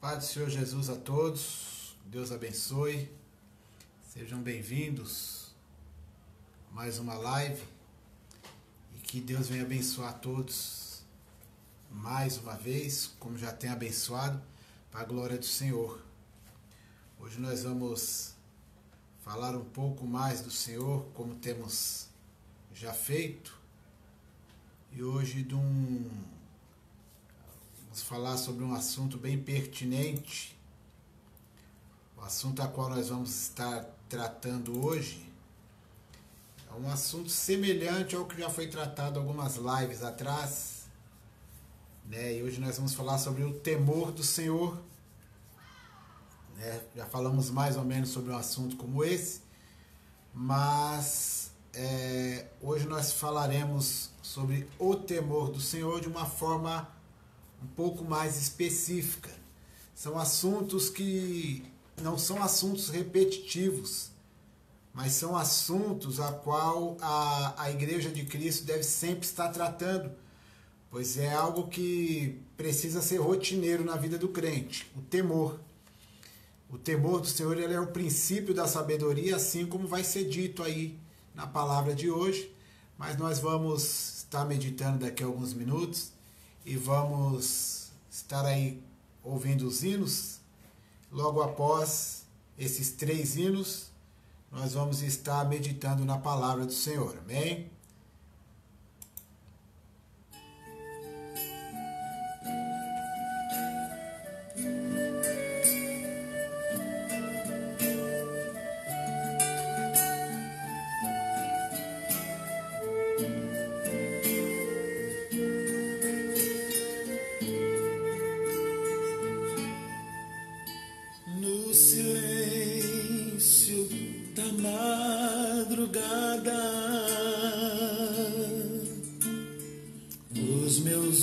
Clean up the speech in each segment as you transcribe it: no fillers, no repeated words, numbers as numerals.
Paz do Senhor Jesus a todos, Deus abençoe, sejam bem-vindos a mais uma live e que Deus venha abençoar todos mais uma vez, como já tem abençoado, para a glória do Senhor. Hoje nós vamos falar um pouco mais do Senhor, como temos já feito, e hoje vamos falar sobre um assunto bem pertinente. O assunto a qual nós vamos estar tratando hoje é um assunto semelhante ao que já foi tratado algumas lives atrás, né? E hoje nós vamos falar sobre o temor do Senhor, né? Já falamos mais ou menos sobre um assunto como esse, mas hoje nós falaremos sobre o temor do Senhor de uma forma um pouco mais específica. São assuntos que não são assuntos repetitivos, mas são assuntos a qual a Igreja de Cristo deve sempre estar tratando, pois é algo que precisa ser rotineiro na vida do crente. O temor do Senhor, ele é o princípio da sabedoria, assim como vai ser dito aí na palavra de hoje, mas nós vamos estar meditando daqui a alguns minutos e vamos estar aí ouvindo os hinos. Logo após esses 3 hinos, nós vamos estar meditando na palavra do Senhor. Amém?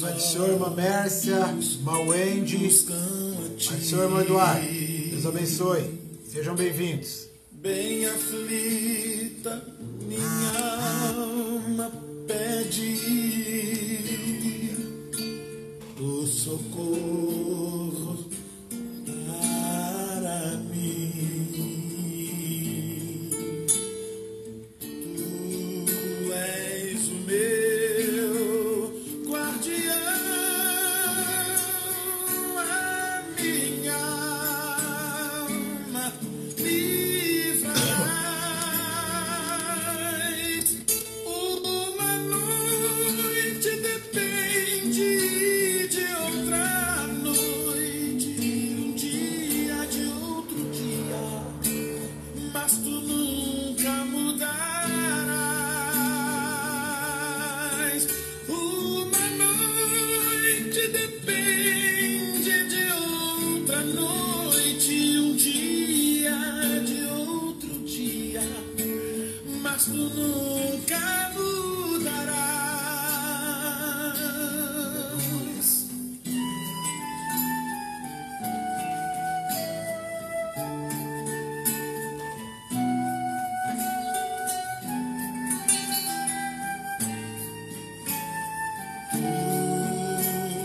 Pai do Senhor, irmã Mércia, irmã Wendy, Pai do Senhor, irmão Eduardo, Deus abençoe, sejam bem-vindos. Bem aflita, minha alma pede o socorro para mim. Tu és o meu guardião, a minha alma livrais. Uma noite depende de outra noite, um dia de outro dia, mas tu nunca mudarás. Uma noite depende de outra noite, um dia de outro dia, mas tu nunca mudarás.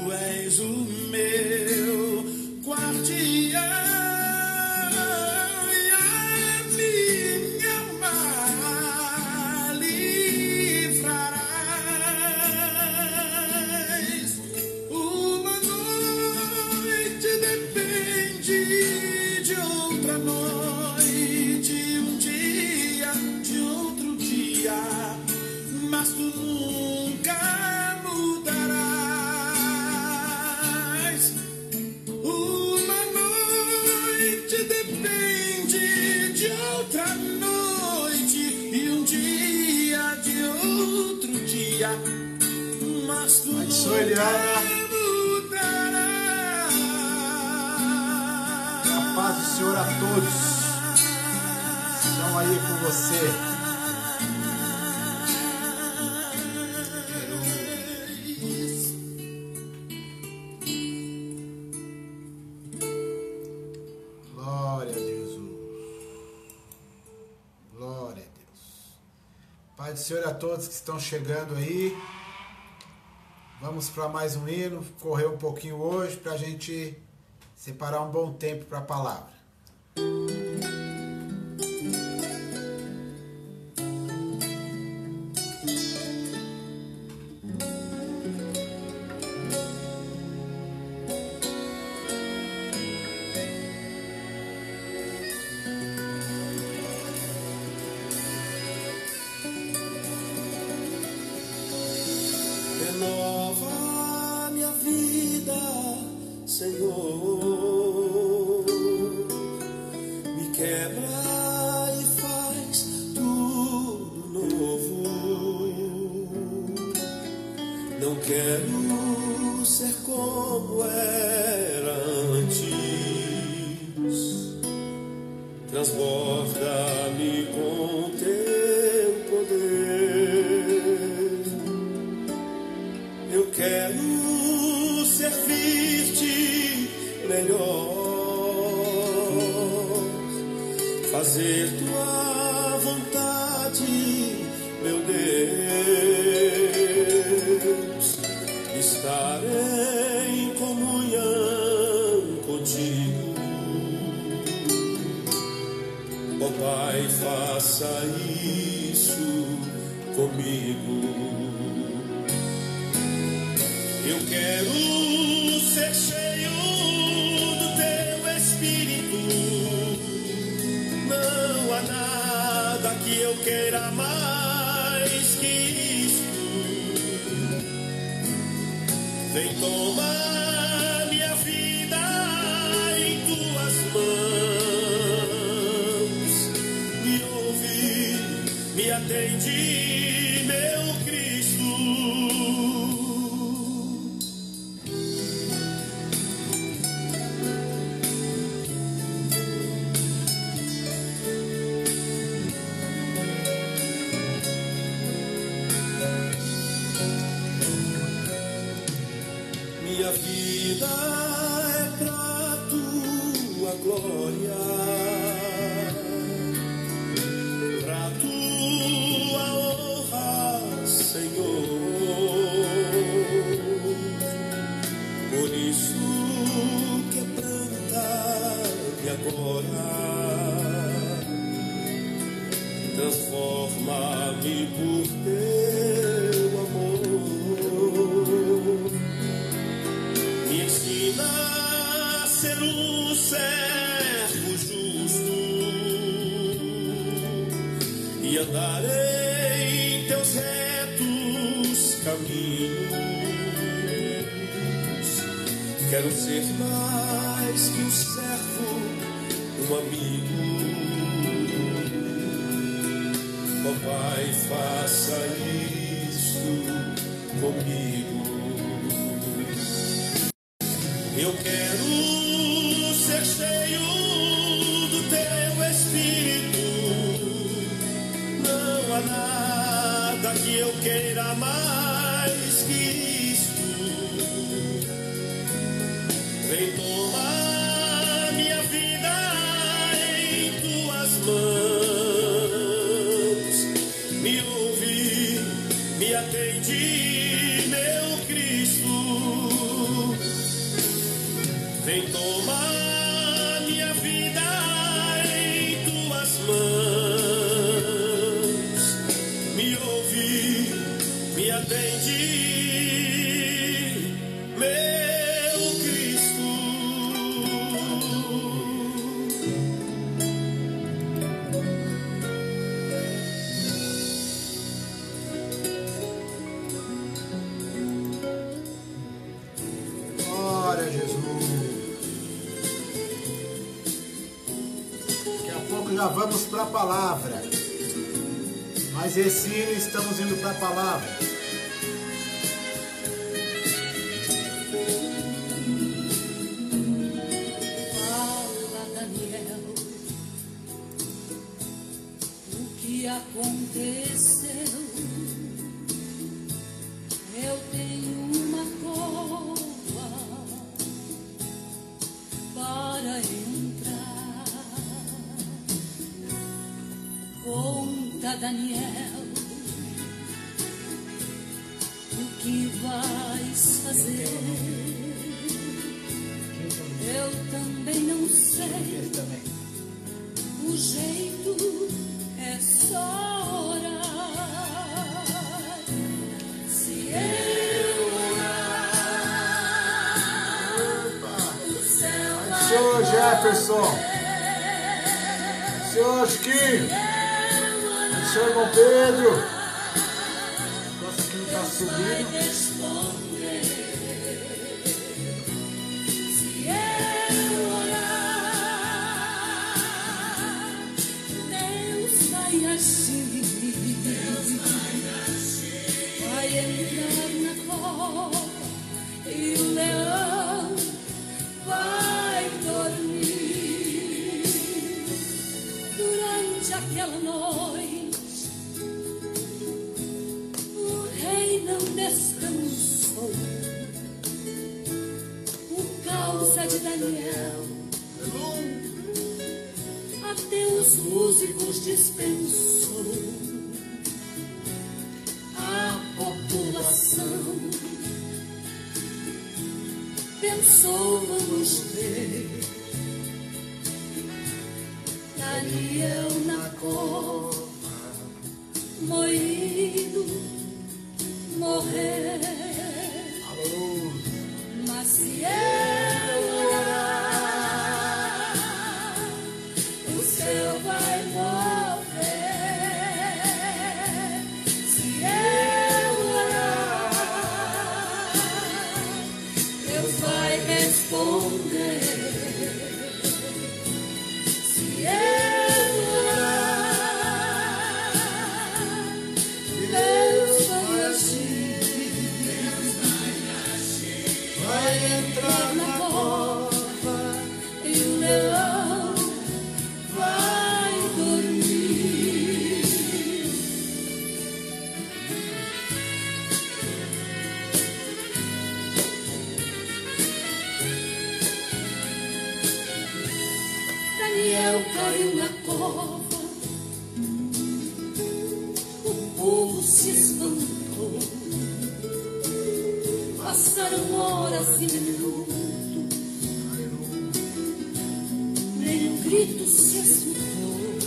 Tu és o meu guardião e a minha alma livrarás. Uma noite depende de outra noite, um dia de outro dia, mas tu nunca mudarás. Uma noite depende de outra noite e um dia de outro dia, mas tu Pai do Senhor, nunca Eliana, mudarás. que a paz do Senhor a todos estão aí com você. Glória a Jesus. Glória a Deus. Pai do Senhor a todos que estão chegando aí. Vamos para mais um hino, correr um pouquinho hoje para a gente separar um bom tempo para a palavra. Renova minha vida, Senhor. Me quebra e faz tudo novo. Não quero ser como era antes. Transborda-me com teu poder. Eu quero servir-te melhor, fazer tua vontade, meu Deus, estar em comunhão contigo. Ó Pai, faça isso comigo. Eu quero ser cheio do teu Espírito. Não há nada que eu queira mais que isto. Vem tomar minha vida em tuas mãos. Me ouve, me atende, meu Cristo. Minha vida é pra tua glória, pra tua honra, Senhor. Por isso quebranta-me agora, transforma-me por teu amor. Me ensina a ser um servo justo e andar em teus retos caminhos. Quero ser mais que um servo, um amigo. Ó Pai, faça isto comigo. Eu quero ser cheio do teu Espírito. Não há nada que eu queira mais que isto. Vem tomar minha vida em tuas mãos. Me ouve, me atende, meu Cristo. Vem tomar minha vida em tuas mãos. Me ouve, me atende, meu Cristo. Glória a Jesus. Daqui a pouco já vamos para a palavra. Mas esse hino estamos indo para a palavra. Fala, Daniel, o que aconteceu? Eu tenho uma cova para entrar. Conta, Daniel, o que vais fazer? Eu também não sei. Ele também. O jeito é só orar. Se eu orar, o céu vai Senhor Jefferson, senhor Chiquinho, senhor irmão Pedro. Nossa, aqui não está subindo. responder. Se eu orar, Deus vai agir. Vai entrar na cova e o leão vai dormir. Durante aquela noite, o rei não descansou. Por causa de Daniel, até os músicos dispensou. A população pensou, vamos ver Daniel na cova, moído, morrer. Aleluia. Mas se eu orar, o céu vai mover. Se eu orar, Deus vai responder. Se eu orar, Deus vai agir. Vai entrar na cova e o leão vai dormir. Daniel caiu na cova, o povo se espantou. Passaram horas e minutos, nem um grito se escutou.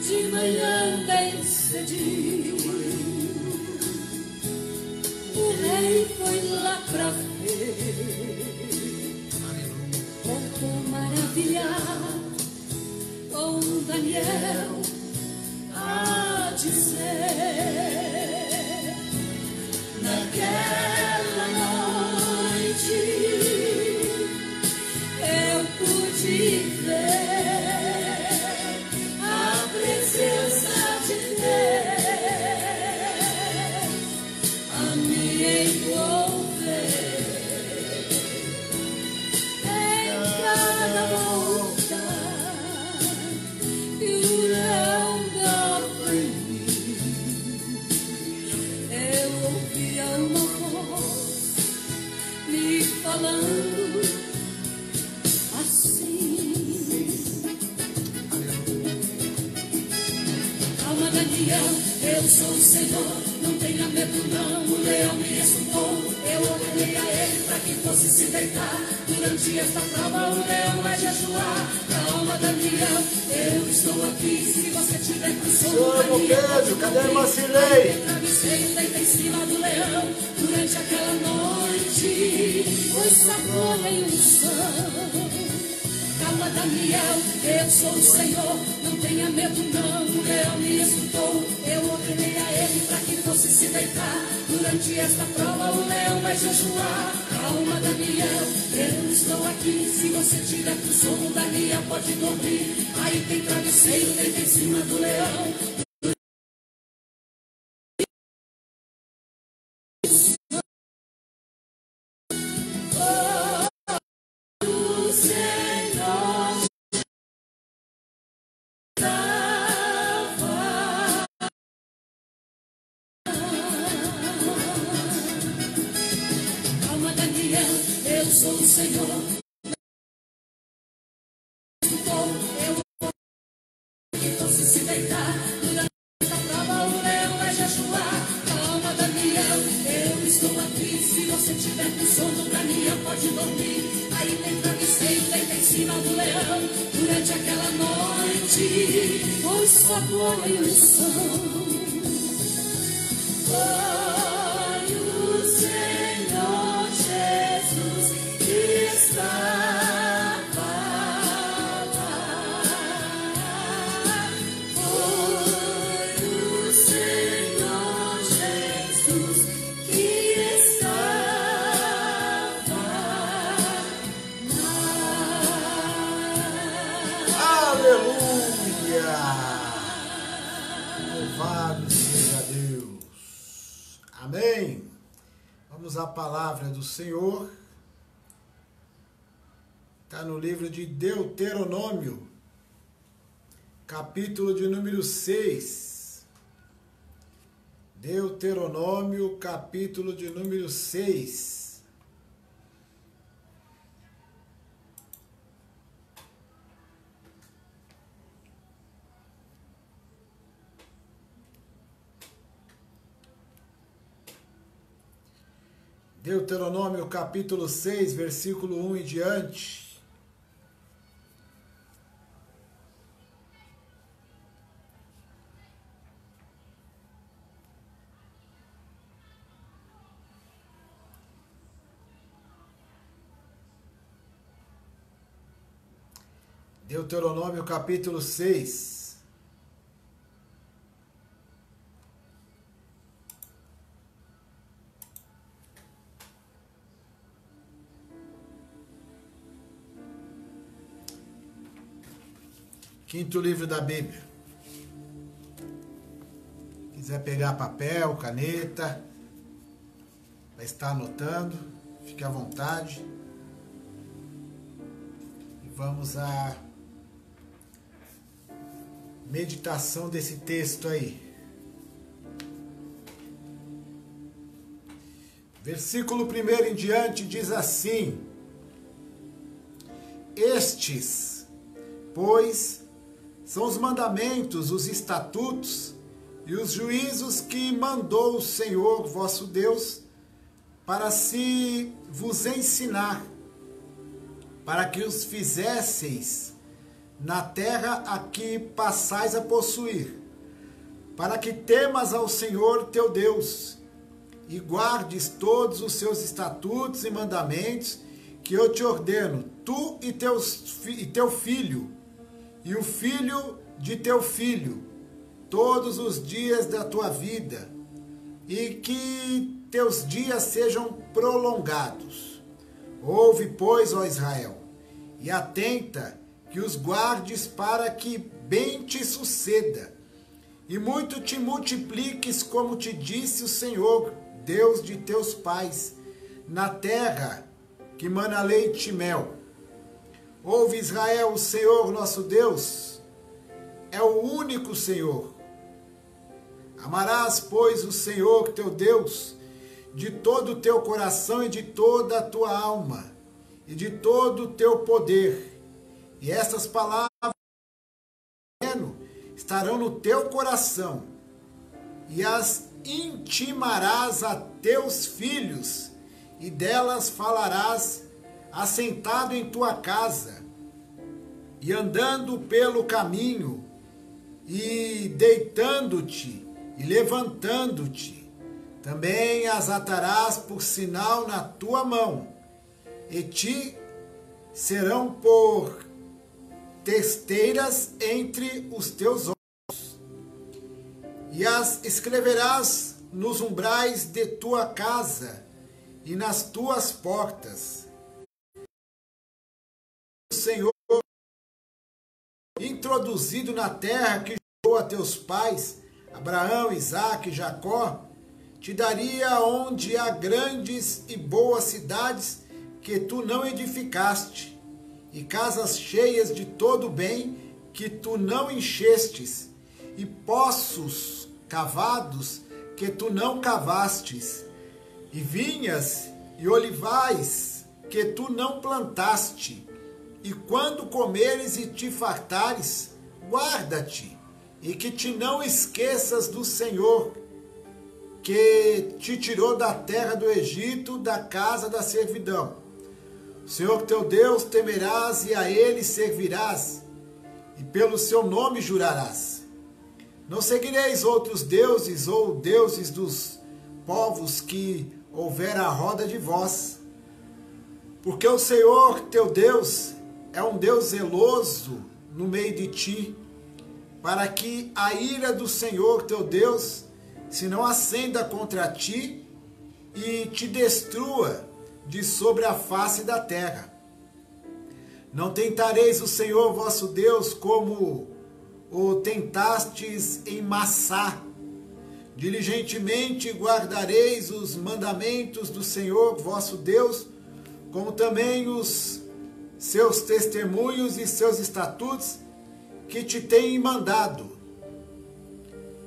De manhã bem cedinho, o rei foi lá pra ver. Voltou maravilhado com Daniel a dizer: naquela noite eu pude ver a presença de Deus a me envolver. Em cada boca e o leão dava em mim, eu ouvia uma voz me falando assim: calma, Daniel, eu sou o Senhor, não tenha medo não. O leão me escutou, eu ordenei a ele para que fosse se deitar. Durante esta prova o leão vai jejuar. Calma, Daniel, eu estou aqui. Se você tiver com sono, Senhor irmão Pedro, cadê a irmã Cirlei? travesseiro deita em cima do leão. Durante aquela noite foi sabor em unção. Calma, Daniel, eu sou o Senhor, não tenha medo não. O leão me escutou, eu ordenei a ele para que fosse se deitar. Durante esta prova o leão vai jejuar. Calma, Daniel, eu estou aqui. Se você tiver com sono, Daniel pode dormir. Aí tem travesseiro, deita em cima do leão. O Senhor estava. Calma, Daniel, eu sou o Senhor. Eu que fosse se deitar. Durante esta prova o leão vai jejuar. Calma, Daniel, eu estou aqui. Se você tiver com sono, Daniel pode dormir. Aí ele travesseiro deita em cima do leão durante aquela noite, pois sua boa e unção. Foi o Senhor Jesus que estava lá. Foi o Senhor Jesus que estava lá. Aleluia! Louvado seja Deus. Amém. Vamos à palavra do Senhor. Está no livro de Deuteronômio, capítulo de número 6. Deuteronômio, capítulo de número 6. Deuteronômio capítulo 6, versículo 1 em diante. Deuteronômio capítulo 6. Quinto livro da Bíblia. Quiser pegar papel, caneta, vai estar anotando, fique à vontade. E vamos à meditação desse texto aí. Versículo 1 em diante diz assim: Estes, pois, são os mandamentos, os estatutos e os juízos que mandou o Senhor vosso Deus para se vos ensinar, para que os fizesseis na terra a que passais a possuir, para que temas ao Senhor teu Deus e guardes todos os seus estatutos e mandamentos que eu te ordeno, tu e teu filho, e o filho de teu filho, todos os dias da tua vida, e que teus dias sejam prolongados. Ouve, pois, ó Israel, e atenta, que os guardes para que bem te suceda, e muito te multipliques, como te disse o Senhor, Deus de teus pais, na terra que mana leite e mel. Ouve, Israel, o Senhor nosso Deus é o único Senhor. Amarás, pois, o Senhor teu Deus de todo o teu coração e de toda a tua alma e de todo o teu poder. E essas palavras estarão no teu coração e as intimarás a teus filhos e delas falarás assentado em tua casa, e andando pelo caminho, e deitando-te, e levantando-te. Também as atarás por sinal na tua mão, e te serão por testeiras entre os teus olhos. E as escreverás nos umbrais de tua casa, e nas tuas portas. O Senhor, introduzido na terra que jurou a teus pais, Abraão, Isaque e Jacó, te daria onde há grandes e boas cidades que tu não edificaste, e casas cheias de todo bem que tu não enchestes, e poços cavados que tu não cavastes, e vinhas e olivais que tu não plantaste. E quando comeres e te fartares, guarda-te, e que te não esqueças do Senhor, que te tirou da terra do Egito, da casa da servidão. O Senhor teu Deus temerás e a Ele servirás, e pelo seu nome jurarás. Não seguireis outros deuses ou deuses dos povos que houver à roda de vós, porque o Senhor teu Deus é um Deus zeloso no meio de ti, para que a ira do Senhor teu Deus se não acenda contra ti e te destrua de sobre a face da terra. Não tentareis o Senhor vosso Deus como o tentastes em Massá. Diligentemente guardareis os mandamentos do Senhor vosso Deus, como também os seus testemunhos e seus estatutos que te tem mandado.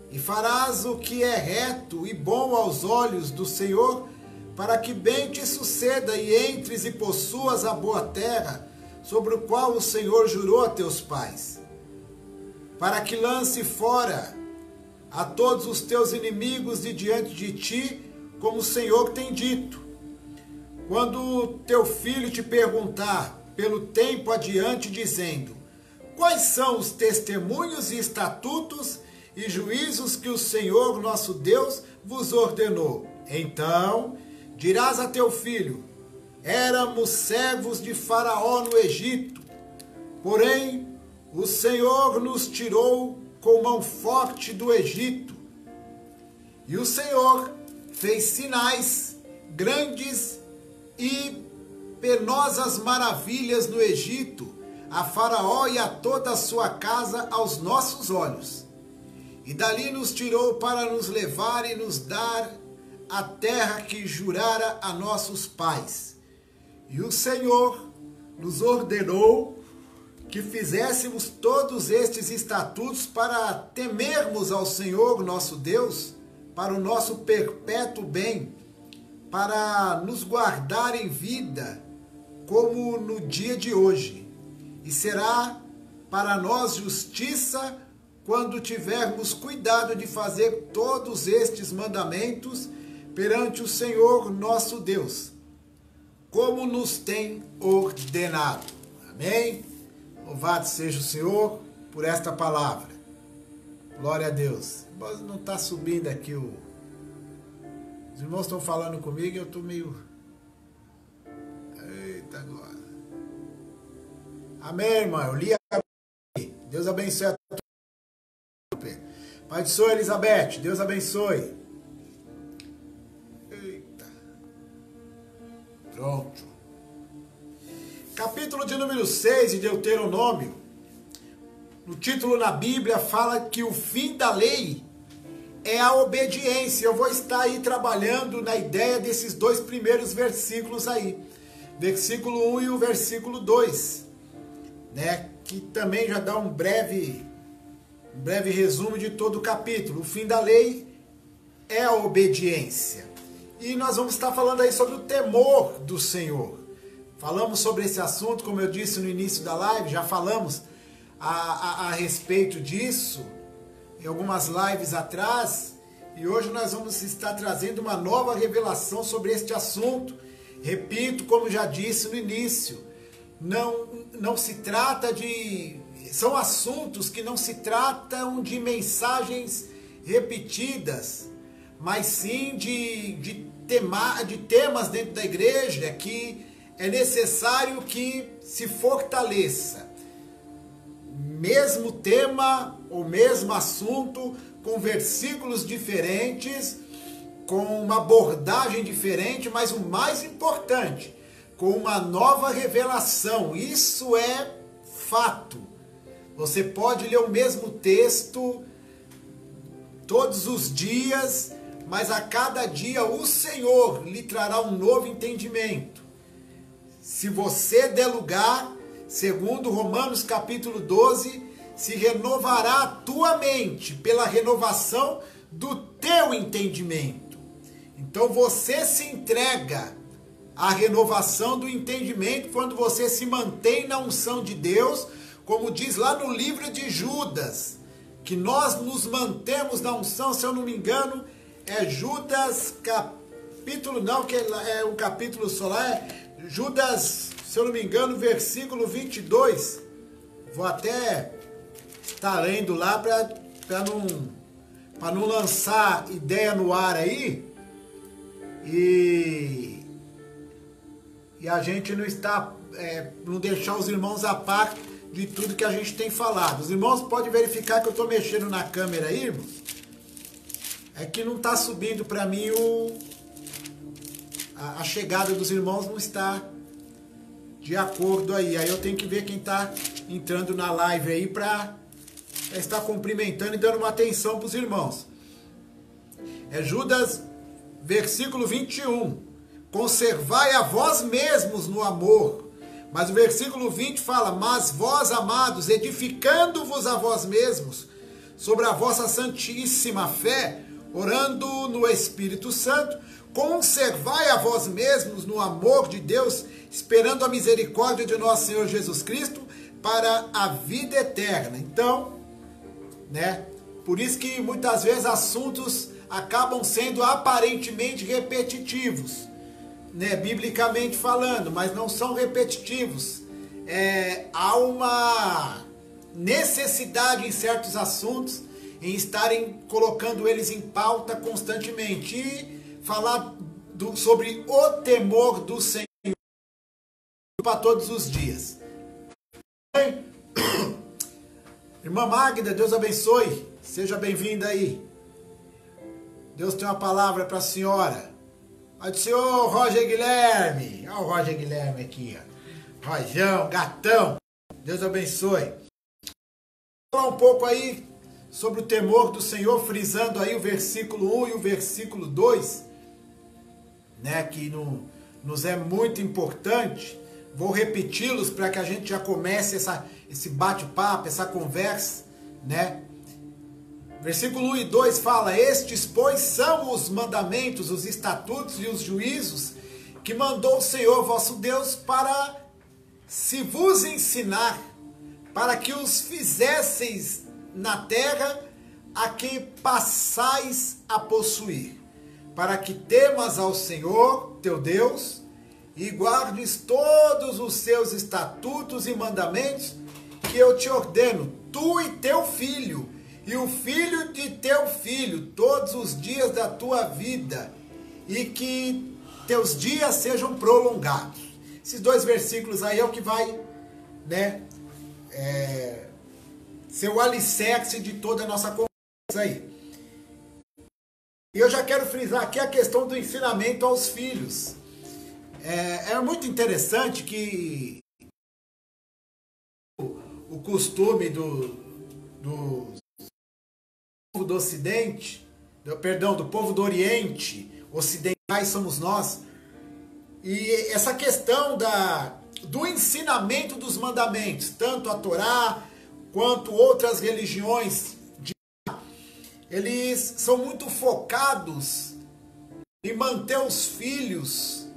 E farás o que é reto e bom aos olhos do Senhor, para que bem te suceda e entres e possuas a boa terra, sobre o qual o Senhor jurou a teus pais, para que lance fora a todos os teus inimigos de diante de ti, como o Senhor tem dito. Quando teu filho te perguntar pelo tempo adiante, dizendo: quais são os testemunhos e estatutos e juízos que o Senhor nosso Deus vos ordenou? Então dirás a teu filho: éramos servos de Faraó no Egito, porém o Senhor nos tirou com mão forte do Egito. E o Senhor fez sinais grandes e penosas maravilhas no Egito, a Faraó e a toda a sua casa aos nossos olhos. E dali nos tirou para nos levar e nos dar a terra que jurara a nossos pais. E o Senhor nos ordenou que fizéssemos todos estes estatutos para temermos ao Senhor nosso Deus, para o nosso perpétuo bem, para nos guardar em vida, como no dia de hoje. E será para nós justiça quando tivermos cuidado de fazer todos estes mandamentos perante o Senhor nosso Deus, como nos tem ordenado. Amém? Louvado seja o Senhor por esta palavra. Glória a Deus. Mas não está subindo aqui o... Os irmãos estão falando comigo e eu estou meio... Eita glória. Amém, irmão. Eu li a... Deus abençoe a todos. Pai do Senhor, Elizabeth. Deus abençoe. Eita. Pronto. Capítulo de número 6 de Deuteronômio. No título na Bíblia fala que o fim da lei é a obediência. Eu vou estar aí trabalhando na ideia desses dois primeiros versículos aí. Versículo 1 e o versículo 2. Né? Que também já dá um breve resumo de todo o capítulo. O fim da lei é a obediência. E nós vamos estar falando aí sobre o temor do Senhor. Falamos sobre esse assunto, como eu disse no início da live, já falamos a respeito disso em algumas lives atrás, e hoje nós vamos estar trazendo uma nova revelação sobre este assunto. Repito, como já disse no início, não se trata de... São assuntos que não se tratam de mensagens repetidas, mas sim de temas dentro da igreja que é necessário que se fortaleça. Mesmo tema ou mesmo assunto, com versículos diferentes, com uma abordagem diferente, mas o mais importante, com uma nova revelação. Isso é fato. Você pode ler o mesmo texto todos os dias, mas a cada dia o Senhor lhe trará um novo entendimento. Se você der lugar, segundo Romanos capítulo 12, se renovará a tua mente pela renovação do teu entendimento. Então você se entrega à renovação do entendimento quando você se mantém na unção de Deus, como diz lá no livro de Judas, que nós nos mantemos na unção, se eu não me engano, é Judas capítulo, não, que é um capítulo só lá, é Judas se eu não me engano, versículo 22. Vou até estar lendo lá para não lançar ideia no ar aí e a gente não deixar os irmãos a par de tudo que a gente tem falado. Os irmãos podem verificar que eu estou mexendo na câmera aí, irmãos. É que não está subindo para mim a chegada dos irmãos não está de acordo aí. Aí eu tenho que ver quem está entrando na live aí para estar cumprimentando e dando uma atenção para os irmãos. É Judas, versículo 21. Conservai a vós mesmos no amor. Mas o versículo 20 fala: mas vós, amados, edificando-vos a vós mesmos sobre a vossa santíssima fé, orando no Espírito Santo, conservai a vós mesmos no amor de Deus, esperando a misericórdia de nosso Senhor Jesus Cristo para a vida eterna. Então, por isso que muitas vezes assuntos acabam sendo aparentemente repetitivos, biblicamente falando, mas não são repetitivos. Há uma necessidade em certos assuntos em estarem colocando eles em pauta constantemente e falar sobre o temor do Senhor para todos os dias. Irmã Magda, Deus abençoe, seja bem-vinda aí. Deus tem uma palavra para a senhora. Pai do Senhor, Roger Guilherme. Olha o Roger Guilherme aqui, ó. Rojão, gatão. Deus abençoe. Vou falar um pouco aí sobre o temor do Senhor, frisando aí o versículo 1 e o versículo 2, que nos é muito importante. Vou repeti-los para que a gente já comece esse bate-papo, essa conversa, Versículo 1 e 2 fala: estes, pois, são os mandamentos, os estatutos e os juízos que mandou o Senhor vosso Deus para se vos ensinar, para que os fizesseis na terra a que passais a possuir, para que temas ao Senhor teu Deus e guardes todos os seus estatutos e mandamentos que eu te ordeno, tu e teu filho, e o filho de teu filho, todos os dias da tua vida, e que teus dias sejam prolongados. Esses dois versículos aí é o que vai, ser o alicerce de toda a nossa conversa aí. E eu já quero frisar aqui a questão do ensinamento aos filhos. É muito interessante que o costume do povo do Ocidente, do povo do Oriente, ocidentais somos nós, e essa questão do ensinamento dos mandamentos, tanto a Torá quanto outras religiões, eles são muito focados em manter os filhos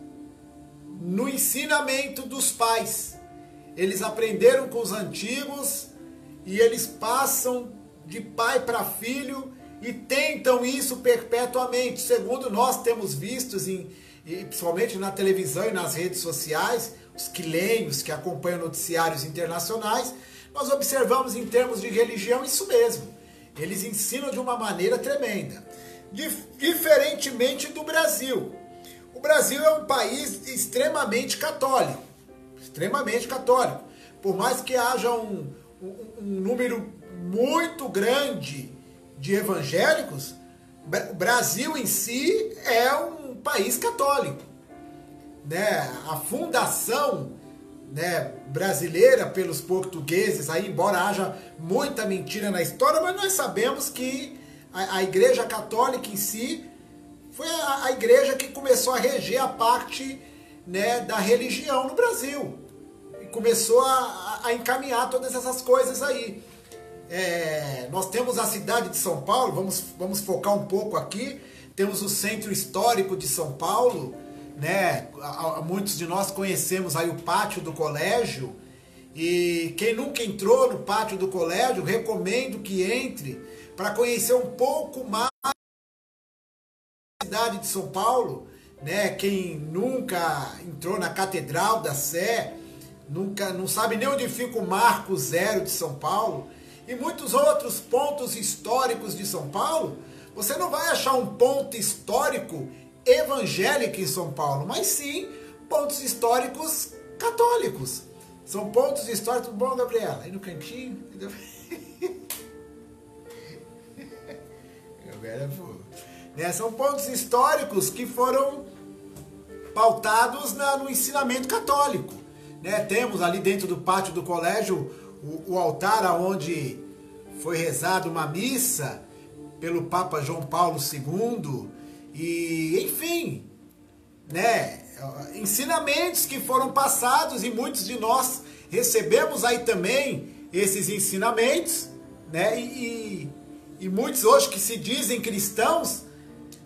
no ensinamento dos pais. Eles aprenderam com os antigos e eles passam de pai para filho e tentam isso perpetuamente, segundo nós temos visto, principalmente na televisão e nas redes sociais, os quilenhos que acompanham noticiários internacionais. Nós observamos em termos de religião isso mesmo. Eles ensinam de uma maneira tremenda. Diferentemente do Brasil. O Brasil é um país extremamente católico. Extremamente católico. Por mais que haja um número muito grande de evangélicos, o Brasil em si é um país católico. A fundação brasileira pelos portugueses, aí, embora haja muita mentira na história, mas nós sabemos que a Igreja Católica em si foi a igreja que começou a reger a parte da religião no Brasil. E começou a encaminhar todas essas coisas aí. Nós temos a cidade de São Paulo, vamos focar um pouco aqui, temos o centro histórico de São Paulo, muitos de nós conhecemos aí o pátio do colégio, e quem nunca entrou no pátio do colégio, recomendo que entre para conhecer um pouco mais da cidade de São Paulo, né? Quem nunca entrou na Catedral da Sé, não sabe nem onde fica o Marco Zero de São Paulo, e muitos outros pontos históricos de São Paulo, você não vai achar um ponto histórico evangélico em São Paulo, mas sim pontos históricos católicos. São pontos históricos... Bom, Gabriela, aí no cantinho... Entendeu? São pontos históricos que foram pautados no ensinamento católico. Temos ali dentro do pátio do colégio o altar onde foi rezada uma missa pelo Papa João Paulo II, e enfim, ensinamentos que foram passados, e muitos de nós recebemos aí também esses ensinamentos, e muitos hoje que se dizem cristãos,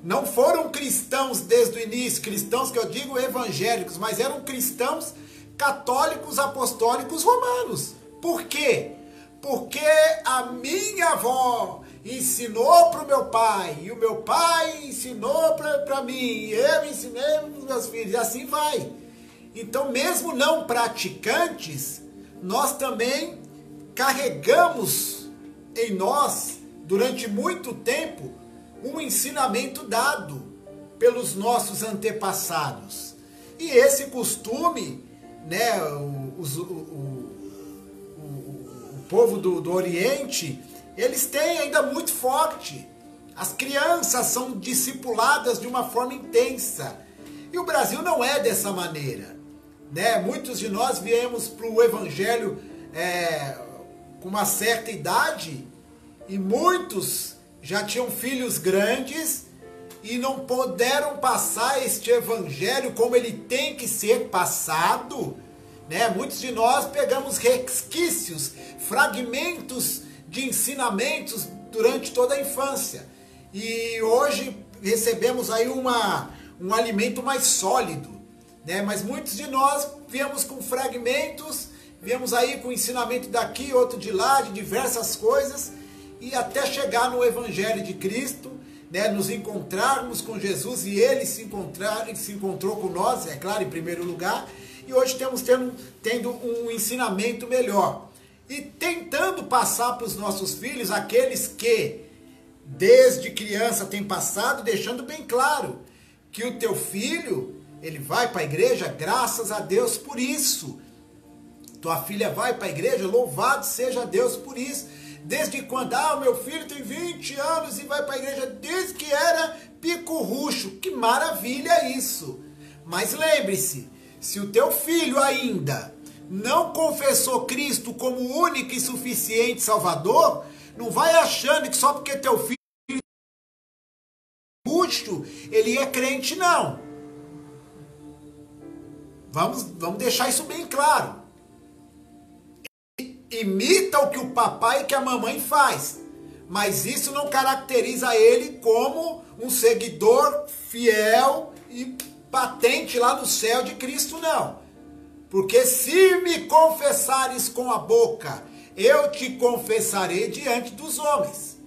não foram cristãos desde o início, cristãos que eu digo evangélicos, mas eram cristãos católicos apostólicos romanos. Por quê? Porque a minha avó ensinou para o meu pai, e o meu pai ensinou para mim, e eu ensinei para os meus filhos, e assim vai. Então, mesmo não praticantes, nós também carregamos em nós, durante muito tempo, um ensinamento dado pelos nossos antepassados. E esse costume, o povo do Oriente, eles têm ainda muito forte. As crianças são discipuladas de uma forma intensa. E o Brasil não é dessa maneira. Muitos de nós viemos para o Evangelho com uma certa idade, e muitos já tinham filhos grandes e não puderam passar este Evangelho como ele tem que ser passado. Muitos de nós pegamos resquícios, fragmentos de ensinamentos durante toda a infância. E hoje recebemos aí um alimento mais sólido. Mas muitos de nós viemos com fragmentos, viemos aí com ensinamento daqui, outro de lá, de diversas coisas, e até chegar no Evangelho de Cristo, nos encontrarmos com Jesus, e Ele se encontrou com nós, é claro, em primeiro lugar, e hoje estamos tendo um ensinamento melhor. E tentando passar para os nossos filhos, aqueles que desde criança têm passado, deixando bem claro que o teu filho, ele vai para a igreja, graças a Deus por isso. Tua filha vai para a igreja, louvado seja Deus por isso. Desde quando? O meu filho tem 20 anos e vai para a igreja desde que era pico-ruxo. Que maravilha isso! Mas lembre-se, se o teu filho ainda não confessou Cristo como único e suficiente Salvador, não vai achando que só porque teu filho é ruxo, ele é crente, não. Vamos deixar isso bem claro. Imita o que o papai e que a mamãe faz, mas isso não caracteriza ele como um seguidor fiel e patente lá no céu de Cristo, não. Porque se me confessares com a boca, eu te confessarei diante dos homens.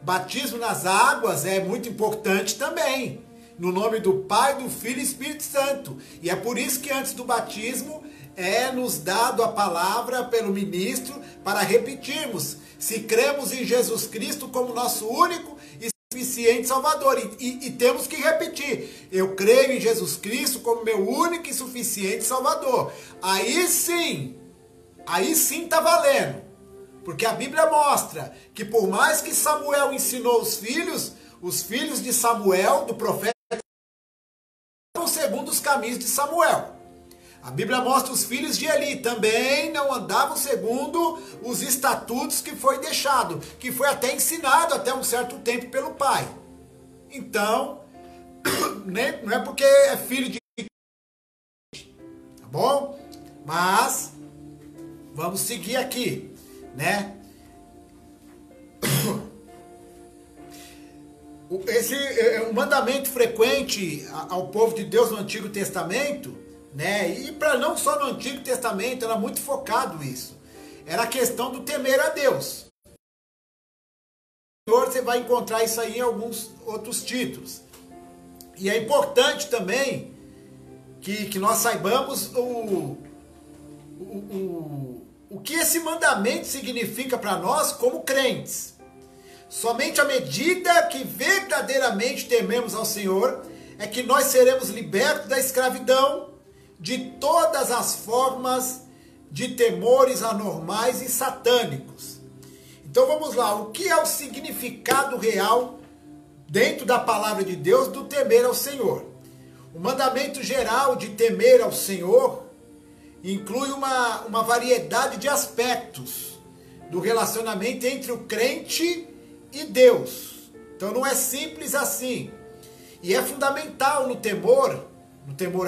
Batismo nas águas é muito importante também, no nome do Pai, do Filho e Espírito Santo. E é por isso que antes do batismo é nos dado a palavra pelo ministro para repetirmos: se cremos em Jesus Cristo como nosso único e suficiente Salvador. E temos que repetir: eu creio em Jesus Cristo como meu único e suficiente Salvador. Aí sim está valendo. Porque a Bíblia mostra que por mais que Samuel ensinou os filhos de Samuel, do profeta, segundo os caminhos de Samuel. A Bíblia mostra os filhos de Eli também não andavam segundo os estatutos que foi deixado, que foi até ensinado até um certo tempo pelo pai. Então, não é porque é filho de... Tá bom? Mas, vamos seguir aqui, Esse é um mandamento frequente ao povo de Deus no Antigo Testamento, e para não só no Antigo Testamento, era muito focado isso. Era a questão do temer a Deus. Você vai encontrar isso aí em alguns outros títulos. E é importante também que nós saibamos o que esse mandamento significa para nós como crentes. Somente à medida que verdadeiramente tememos ao Senhor é que nós seremos libertos da escravidão, de todas as formas de temores anormais e satânicos. Então vamos lá, o que é o significado real dentro da palavra de Deus do temer ao Senhor? O mandamento geral de temer ao Senhor inclui uma variedade de aspectos do relacionamento entre o crente e Deus. Então não é simples assim. E é fundamental no temor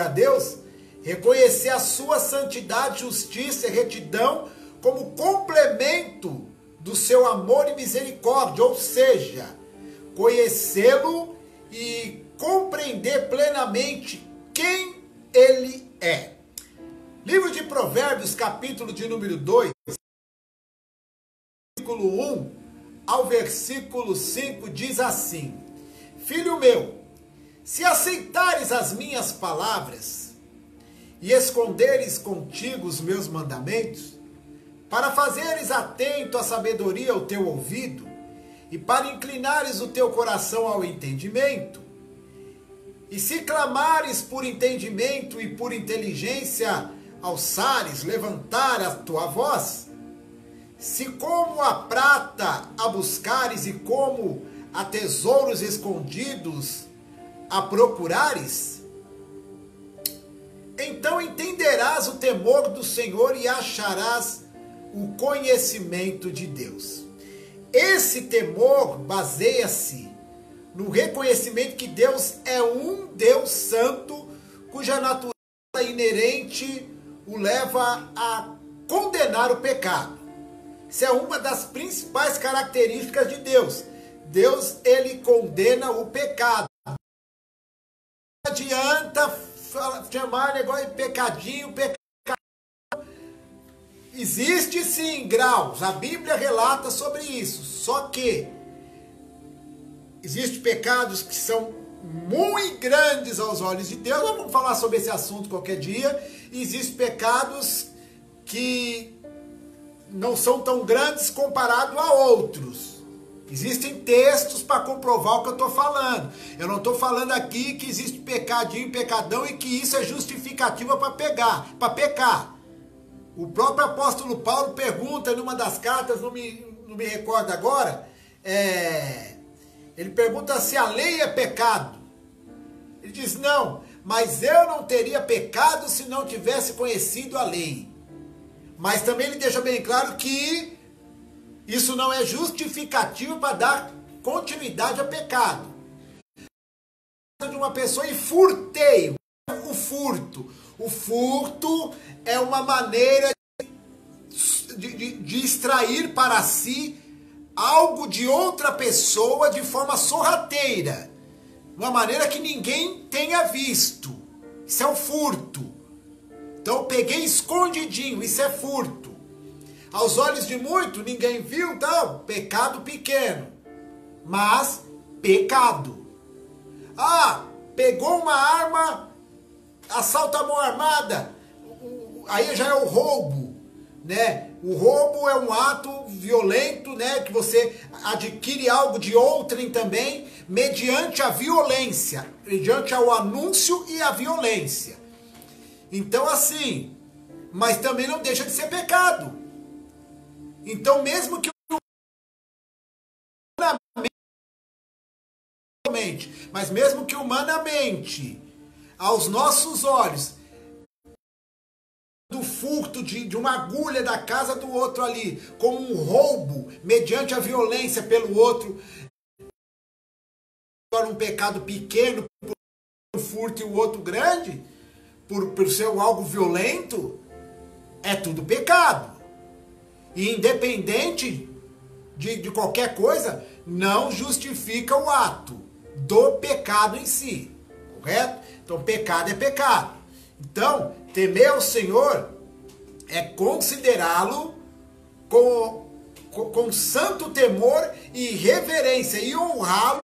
a Deus, reconhecer a sua santidade, justiça e retidão como complemento do seu amor e misericórdia, ou seja, conhecê-lo e compreender plenamente quem ele é. Livro de Provérbios, capítulo de número 2, versículo 1 ao versículo 5, diz assim: Filho meu, se aceitares as minhas palavras e esconderes contigo os meus mandamentos, para fazeres atento à sabedoria o teu ouvido, e para inclinares o teu coração ao entendimento, e se clamares por entendimento e por inteligência, alçares, levantar a tua voz, se como a prata a buscares e como a tesouros escondidos a procurares, então entenderás o temor do Senhor e acharás o conhecimento de Deus. Esse temor baseia-se no reconhecimento que Deus é um Deus santo, cuja natureza inerente o leva a condenar o pecado. Isso é uma das principais características de Deus. Deus, ele condena o pecado. Não adianta chamar negócio de pecadinho, pecado. Existe sim graus, a Bíblia relata sobre isso, só que existem pecados que são muito grandes aos olhos de Deus. Nós vamos falar sobre esse assunto qualquer dia. E existem pecados que não são tão grandes comparado a outros. Existem textos para comprovar o que eu estou falando. Eu não estou falando aqui que existe pecadinho, pecadão e que isso é justificativa para pecar. O próprio apóstolo Paulo pergunta numa das cartas, não me recordo agora, ele pergunta se a lei é pecado. Ele diz, não, mas eu não teria pecado se não tivesse conhecido a lei. Mas também ele deixa bem claro que isso não é justificativo para dar continuidade a pecado. De uma pessoa e furtei o furto. O furto é uma maneira de extrair para si algo de outra pessoa de forma sorrateira. Uma maneira que ninguém tenha visto. Isso é um furto. Então eu peguei escondidinho, isso é furto. Aos olhos de muito, ninguém viu, tal, pecado pequeno. Mas, pecado. Ah, pegou uma arma, assalto à mão armada. Aí já é o roubo, né? O roubo é um ato violento, né? Que você adquire algo de outrem também, mediante a violência, mediante o anúncio e a violência. Então assim, mas também não deixa de ser pecado. Então mesmo que mas mesmo que humanamente, aos nossos olhos, do furto de uma agulha da casa do outro ali, como um roubo, mediante a violência pelo outro, para um pecado pequeno, por um furto e o outro grande, por ser algo violento, é tudo pecado. E independente de qualquer coisa, não justifica o ato do pecado em si, correto? Então pecado é pecado. Então, temer ao Senhor é considerá-lo com santo temor e reverência e honrá-lo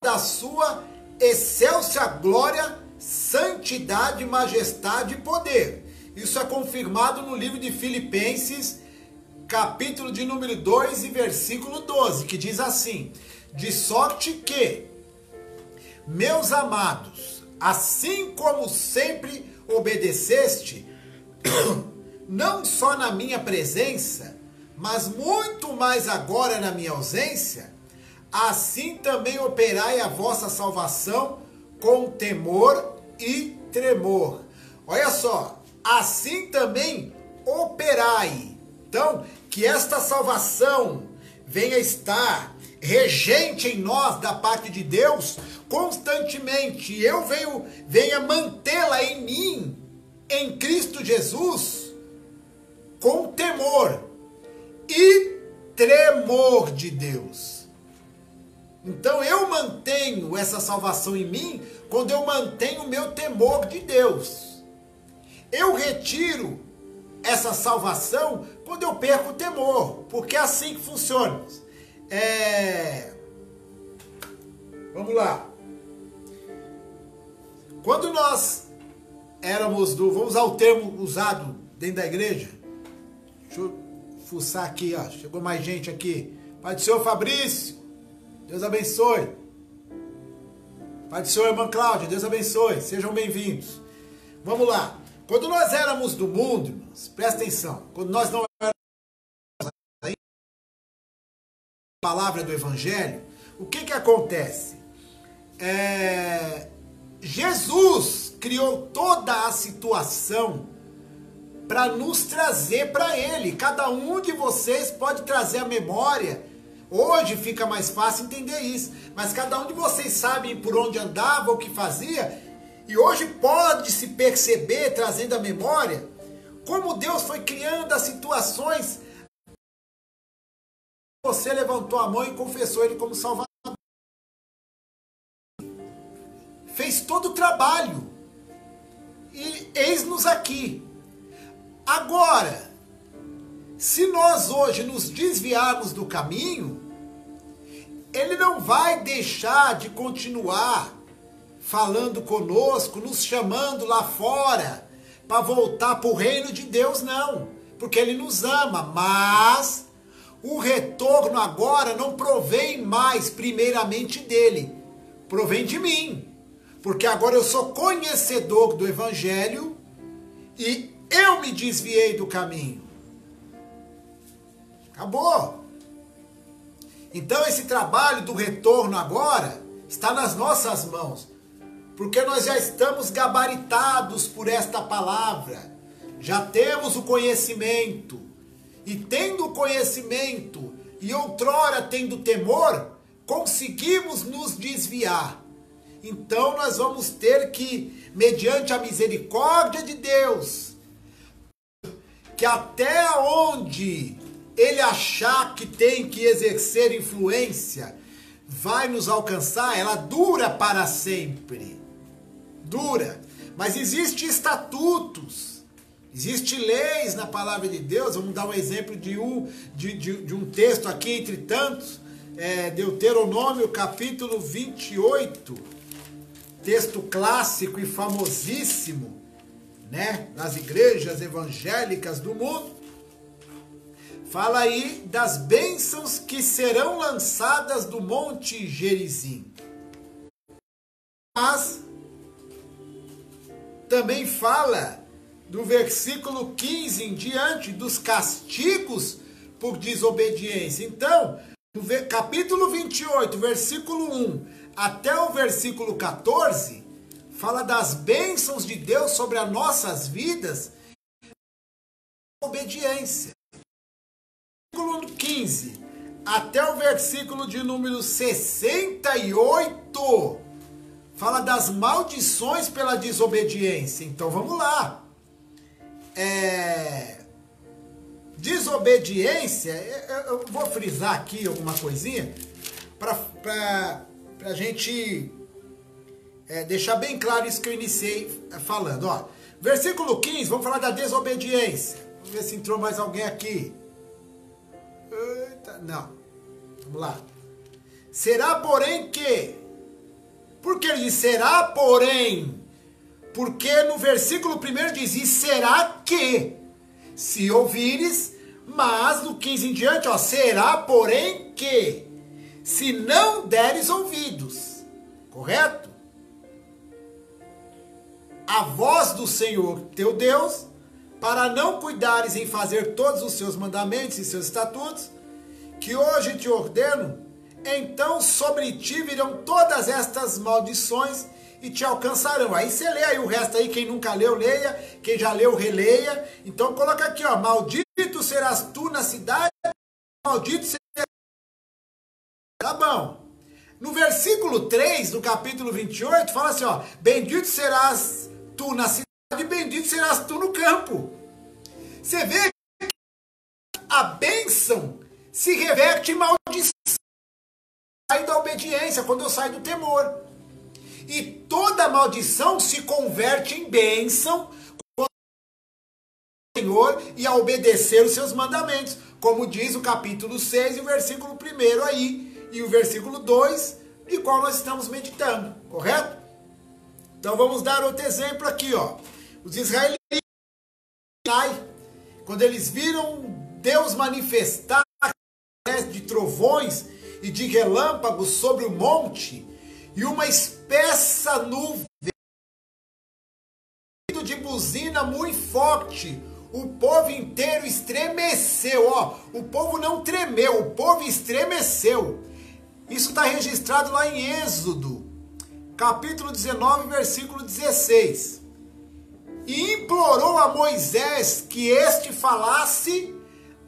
da sua excelsa glória, santidade, majestade e poder. Isso é confirmado no livro de Filipenses, capítulo de número 2 e versículo 12, que diz assim: de sorte que, meus amados, assim como sempre obedeceste, não só na minha presença, mas muito mais agora na minha ausência, assim também operai a vossa salvação com temor e tremor. Olha só, assim também operai. Então, que esta salvação venha estar regente em nós da parte de Deus constantemente. Eu venha mantê-la em mim, em Cristo Jesus, com temor e tremor de Deus. Então eu mantenho essa salvação em mim quando eu mantenho o meu temor de Deus. Eu retiro essa salvação quando eu perco o temor, porque é assim que funciona. Vamos lá. Quando nós éramos vamos usar o termo usado dentro da igreja. Deixa eu fuçar aqui, ó. Chegou mais gente aqui. Pai do Senhor Fabrício, Deus abençoe. Pai do Senhor, irmã Cláudia, Deus abençoe. Sejam bem-vindos. Vamos lá. Quando nós éramos do mundo, irmãos, presta atenção. Quando nós não éramos a palavra do Evangelho, o que acontece? Jesus criou toda a situação para nos trazer para Ele. Cada um de vocês pode trazer a memória. Hoje fica mais fácil entender isso. Mas cada um de vocês sabe por onde andava, o que fazia. E hoje pode se perceber, trazendo a memória, como Deus foi criando as situações. Você levantou a mão e confessou Ele como Salvador. Fez todo o trabalho. E eis-nos aqui. Agora, se nós hoje nos desviarmos do caminho, Ele não vai deixar de continuar falando conosco, nos chamando lá fora, para voltar para o reino de Deus, não. Porque Ele nos ama, mas o retorno agora não provém mais primeiramente dEle, provém de mim. Porque agora eu sou conhecedor do Evangelho e eu me desviei do caminho. Acabou. Então esse trabalho do retorno agora está nas nossas mãos. Porque nós já estamos gabaritados por esta palavra. Já temos o conhecimento. E tendo o conhecimento e outrora tendo temor, conseguimos nos desviar. Então nós vamos ter que, mediante a misericórdia de Deus, que até onde Ele achar que tem que exercer influência, vai nos alcançar, ela dura para sempre. Dura. Mas existem estatutos, existem leis na palavra de Deus. Vamos dar um exemplo de um texto aqui entre tantos. Deuteronômio capítulo 28, texto clássico e famosíssimo, né, nas igrejas evangélicas do mundo. Fala aí das bênçãos que serão lançadas do Monte Gerizim. Mas também fala do versículo 15 em diante dos castigos por desobediência. Então, no capítulo 28, versículo 1 até o versículo 14, fala das bênçãos de Deus sobre as nossas vidas, obediência. Versículo 15 até o versículo de número 68, fala das maldições pela desobediência. Então vamos lá. Desobediência, eu vou frisar aqui alguma coisinha para a gente deixar bem claro isso que eu iniciei falando. Ó, versículo 15, vamos falar da desobediência. Vamos ver se entrou mais alguém aqui. Eita, não. Vamos lá. Será, porém, que Por que ele diz será, porém? Porque no versículo 1 diz, e será que, se ouvires, mas no 15 em diante, ó, será, porém, que, se não deres ouvidos, correto? A voz do Senhor teu Deus, para não cuidares em fazer todos os seus mandamentos e seus estatutos, que hoje te ordeno, então sobre ti virão todas estas maldições e te alcançarão. Aí você lê aí o resto aí, quem nunca leu, leia, quem já leu, releia. Então coloca aqui, ó, maldito serás tu na cidade, maldito serás... Tá bom. No versículo 3 do capítulo 28, fala assim, ó, bendito serás tu na cidade e bendito serás tu no campo. Você vê que a bênção se reverte em maldição. Sai da obediência, quando eu saio do temor. E toda maldição se converte em bênção quando o Senhor e a obedecer os seus mandamentos, como diz o capítulo 6 e o versículo 1 aí, e o versículo 2, de qual nós estamos meditando, correto? Então vamos dar outro exemplo aqui, ó. Os israelitas, quando eles viram Deus manifestar de trovões e de relâmpagos sobre o monte, e uma espessa nuvem de buzina muito forte, o povo inteiro estremeceu, ó, o povo não tremeu, o povo estremeceu. Isso está registrado lá em Êxodo, capítulo 19, versículo 16. E implorou a Moisés que este falasse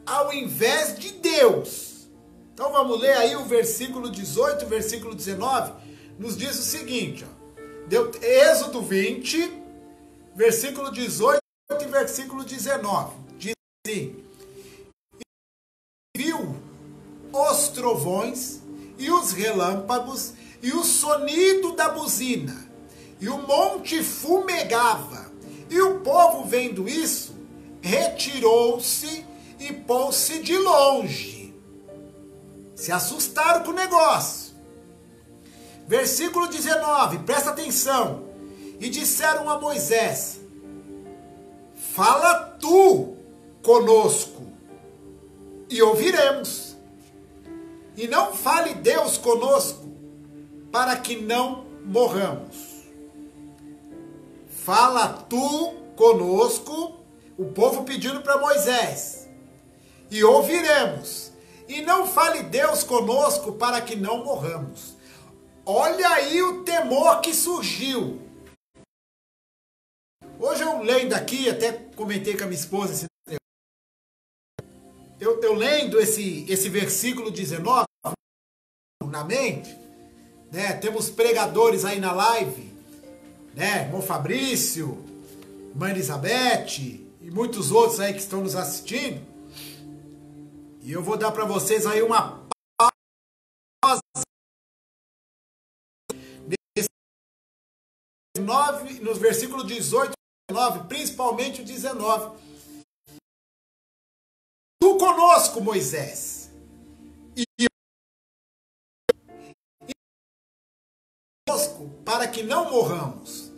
ao invés de Deus. Então vamos ler aí o versículo 18, versículo 19, nos diz o seguinte, ó, Êxodo 20, versículo 18 e versículo 19, diz assim, viu os trovões e os relâmpagos e o sonido da buzina, e o monte fumegava, e o povo vendo isso, retirou-se e pôs-se de longe. Se assustaram com o negócio. Versículo 19, presta atenção. E disseram a Moisés, fala tu conosco, e ouviremos. E não fale Deus conosco, para que não morramos. Fala tu conosco, o povo pedindo para Moisés, e ouviremos. E não fale Deus conosco para que não morramos. Olha aí o temor que surgiu. Hoje eu lendo aqui, até comentei com a minha esposa, eu lendo esse versículo 19 na mente, né? Temos pregadores aí na live, né? Irmão Fabrício, Mãe Elizabeth e muitos outros aí que estão nos assistindo. E eu vou dar para vocês aí uma pausa nos versículos 18 e 19, principalmente o 19. Tu conosco, Moisés, e conosco para que não morramos.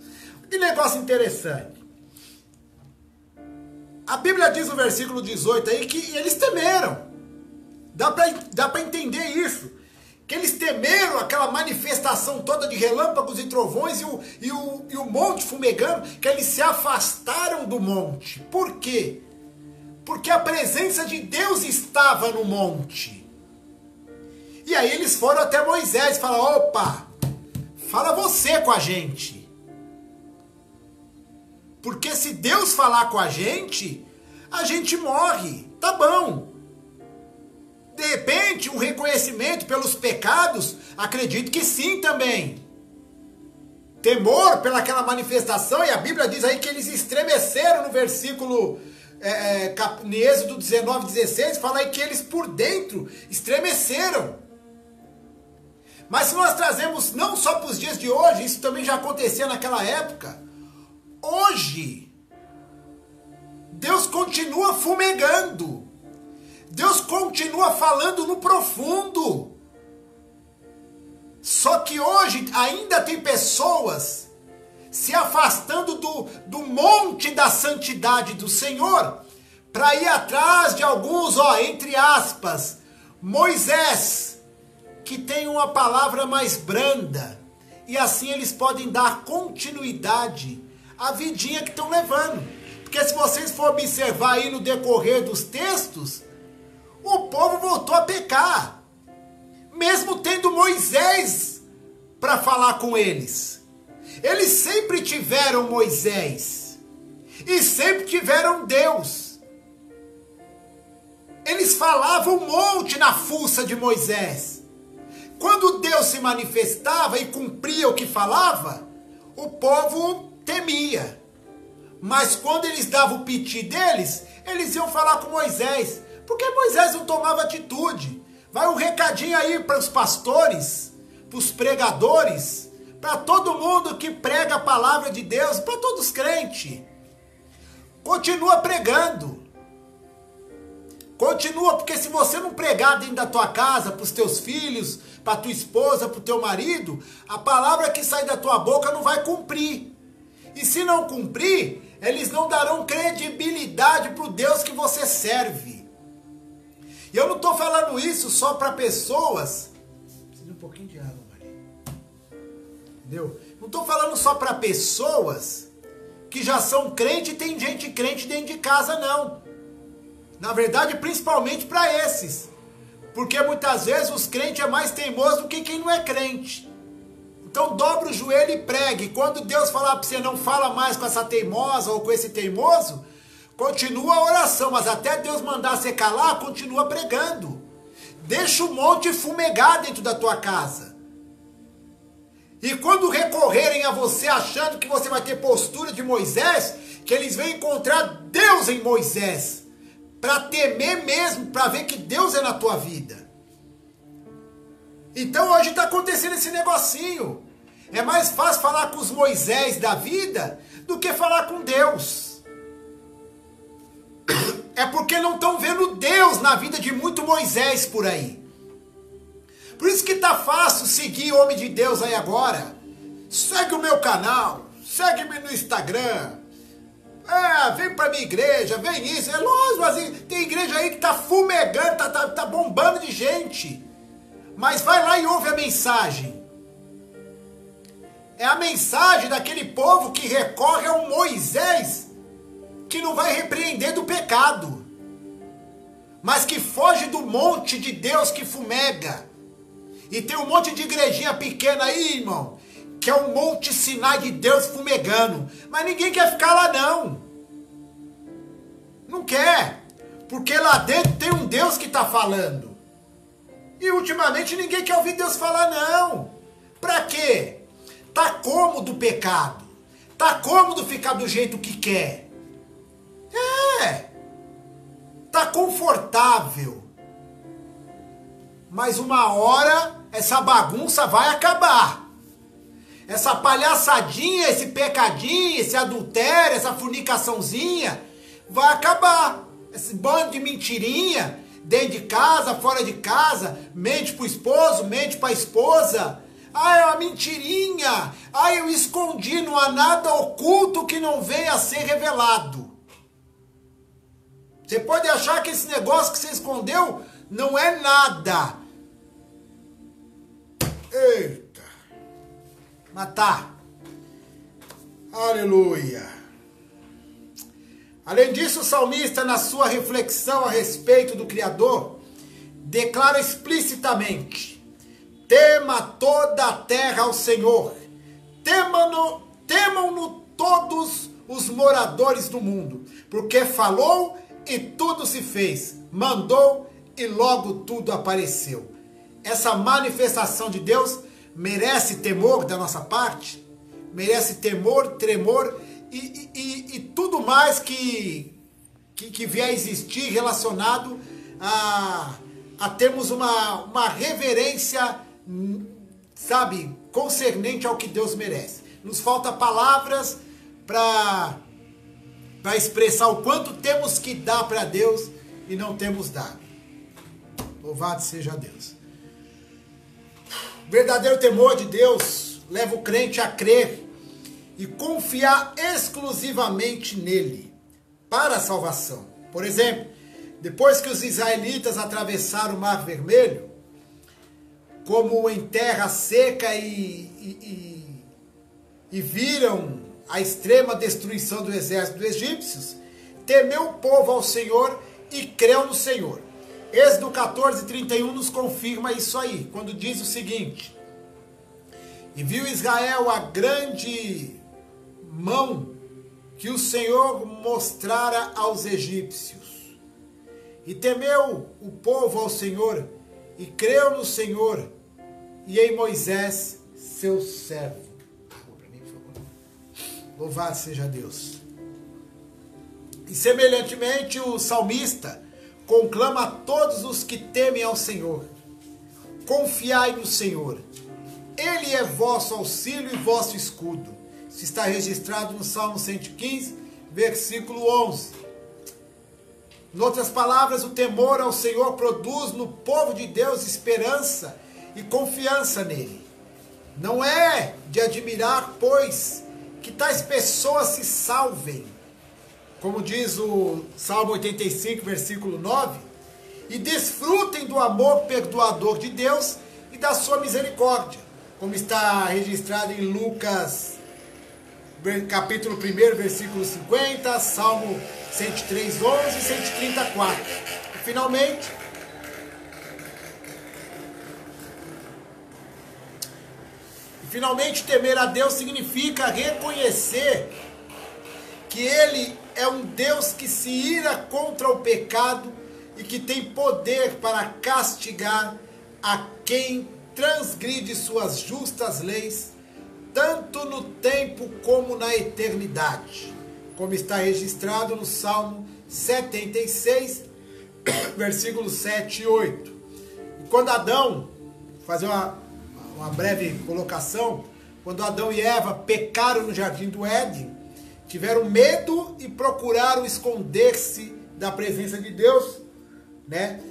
Que negócio interessante. A Bíblia diz no versículo 18 aí que eles temeram. Dá para entender isso. Que eles temeram aquela manifestação toda de relâmpagos e trovões e o monte fumegando, que eles se afastaram do monte. Por quê? Porque a presença de Deus estava no monte. E aí eles foram até Moisés e falaram, opa, fala você com a gente. Porque se Deus falar com a gente morre. Tá bom. De repente, um reconhecimento pelos pecados, acredito que sim também. Temor pelaquela manifestação, e a Bíblia diz aí que eles estremeceram no versículo, em Êxodo 19, 16, fala aí que eles por dentro estremeceram. Mas se nós trazemos não só para os dias de hoje, isso também já acontecia naquela época, hoje, Deus continua fumegando. Deus continua falando no profundo. Só que hoje ainda tem pessoas se afastando do monte da santidade do Senhor para ir atrás de alguns, entre aspas, Moisés, que tem uma palavra mais branda. E assim eles podem dar continuidade à vidinha que estão levando. Porque se vocês for observar aí no decorrer dos textos, o povo voltou a pecar. Mesmo tendo Moisés para falar com eles. Eles sempre tiveram Moisés. E sempre tiveram Deus. Eles falavam um monte na fuça de Moisés. Quando Deus se manifestava e cumpria o que falava, o povo temia. Mas quando eles davam o piti deles, eles iam falar com Moisés. Porque Moisés não tomava atitude. Vai um recadinho aí para os pastores, para os pregadores, para todo mundo que prega a palavra de Deus, para todos os crentes. Continua pregando. Continua, porque se você não pregar dentro da tua casa, para os teus filhos, para tua esposa, para o teu marido, a palavra que sai da tua boca não vai cumprir. E se não cumprir, eles não darão credibilidade para o Deus que você serve. E eu não estou falando isso só para pessoas... Preciso de um pouquinho de água, Maria. Entendeu? Não estou falando só para pessoas que já são crentes e tem gente crente dentro de casa, não. Na verdade, principalmente para esses. Porque muitas vezes os crentes é mais teimoso do que quem não é crente. Então dobra o joelho e pregue. Quando Deus falar para você não fala mais com essa teimosa ou com esse teimoso, continua a oração. Mas até Deus mandar você calar, continua pregando. Deixa o monte fumegar dentro da tua casa. E quando recorrerem a você achando que você vai ter postura de Moisés, que eles vão encontrar Deus em Moisés. Para temer mesmo, para ver que Deus é na tua vida. Então hoje está acontecendo esse negocinho. É mais fácil falar com os Moisés da vida do que falar com Deus. É porque não estão vendo Deus na vida de muito Moisés por aí. Por isso que tá fácil seguir o homem de Deus aí agora. Segue o meu canal, segue-me no Instagram. Vem pra minha igreja, vem isso. É lógico, mas tem igreja aí que tá fumegando, tá bombando de gente. Mas vai lá e ouve a mensagem. É a mensagem daquele povo que recorre a um Moisés que não vai repreender do pecado, mas que foge do monte de Deus que fumega. E tem um monte de igrejinha pequena aí, irmão, que é um monte Sinai de Deus fumegando. Mas ninguém quer ficar lá, não. Não quer. Porque lá dentro tem um Deus que está falando. E ultimamente ninguém quer ouvir Deus falar, não. Pra quê? Tá cômodo o pecado. Tá cômodo ficar do jeito que quer. Tá confortável. Mas uma hora essa bagunça vai acabar. Essa palhaçadinha, esse pecadinho, esse adultério, essa fornicaçãozinha, vai acabar. Esse bando de mentirinha, dentro de casa, fora de casa, mente pro esposo, mente pra esposa. É uma mentirinha. Eu escondi, não há nada oculto que não venha a ser revelado. Você pode achar que esse negócio que você escondeu não é nada. Eita. Mas tá. Aleluia. Além disso, o salmista, na sua reflexão a respeito do Criador, declara explicitamente: tema toda a terra ao Senhor, temam-no todos os moradores do mundo, porque falou e tudo se fez, mandou e logo tudo apareceu. Essa manifestação de Deus merece temor da nossa parte, merece temor, tremor e tudo mais que vier a existir relacionado a termos uma reverência, sabe, concernente ao que Deus merece. Nos falta palavras para expressar o quanto temos que dar para Deus e não temos dado. Louvado seja Deus. Verdadeiro temor de Deus leva o crente a crer e confiar exclusivamente nele para a salvação. Por exemplo, depois que os israelitas atravessaram o Mar Vermelho, como em terra seca e viram a extrema destruição do exército dos egípcios, temeu o povo ao Senhor e creu no Senhor. Êxodo 14:31 nos confirma isso aí, quando diz o seguinte: e viu Israel a grande mão que o Senhor mostrara aos egípcios, e temeu o povo ao Senhor, e creu no Senhor e em Moisés, seu servo. Louvado seja Deus. E semelhantemente o salmista conclama a todos os que temem ao Senhor: confiai no Senhor, Ele é vosso auxílio e vosso escudo. Isso está registrado no Salmo 115, versículo 11. Em outras palavras, o temor ao Senhor produz no povo de Deus esperança e confiança nele. Não é de admirar, pois, que tais pessoas se salvem, como diz o Salmo 85, versículo 9, e desfrutem do amor perdoador de Deus e da sua misericórdia, como está registrado em Lucas, capítulo 1, versículo 50, Salmo 103, 11 e 134. E finalmente, temer a Deus significa reconhecer que Ele é um Deus que se ira contra o pecado e que tem poder para castigar a quem transgride suas justas leis, tanto no tempo como na eternidade, como está registrado no Salmo 76, versículos 7 e 8. E quando Adão, fazer uma breve colocação, quando Adão e Eva pecaram no jardim do Éden, tiveram medo e procuraram esconder-se da presença de Deus, né?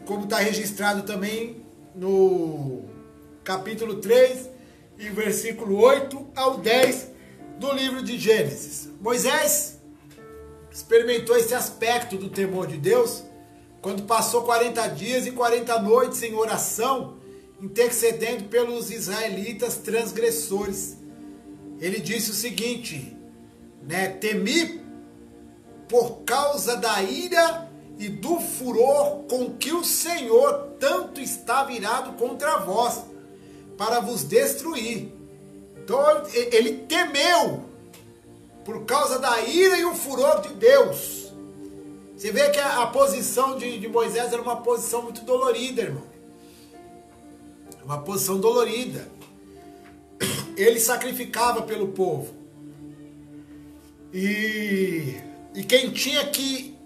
Como está registrado também no capítulo 3, e versículo 8 ao 10 do livro de Gênesis. Moisés experimentou esse aspecto do temor de Deus quando passou 40 dias e 40 noites em oração, intercedendo pelos israelitas transgressores. Ele disse o seguinte, né? Temi por causa da ira e do furor com que o Senhor tanto está virado contra vós, para vos destruir. Então ele temeu por causa da ira e o furor de Deus. Você vê que a posição de Moisés era uma posição muito dolorida, irmão. Uma posição dolorida. Ele sacrificava pelo povo. E quem tinha que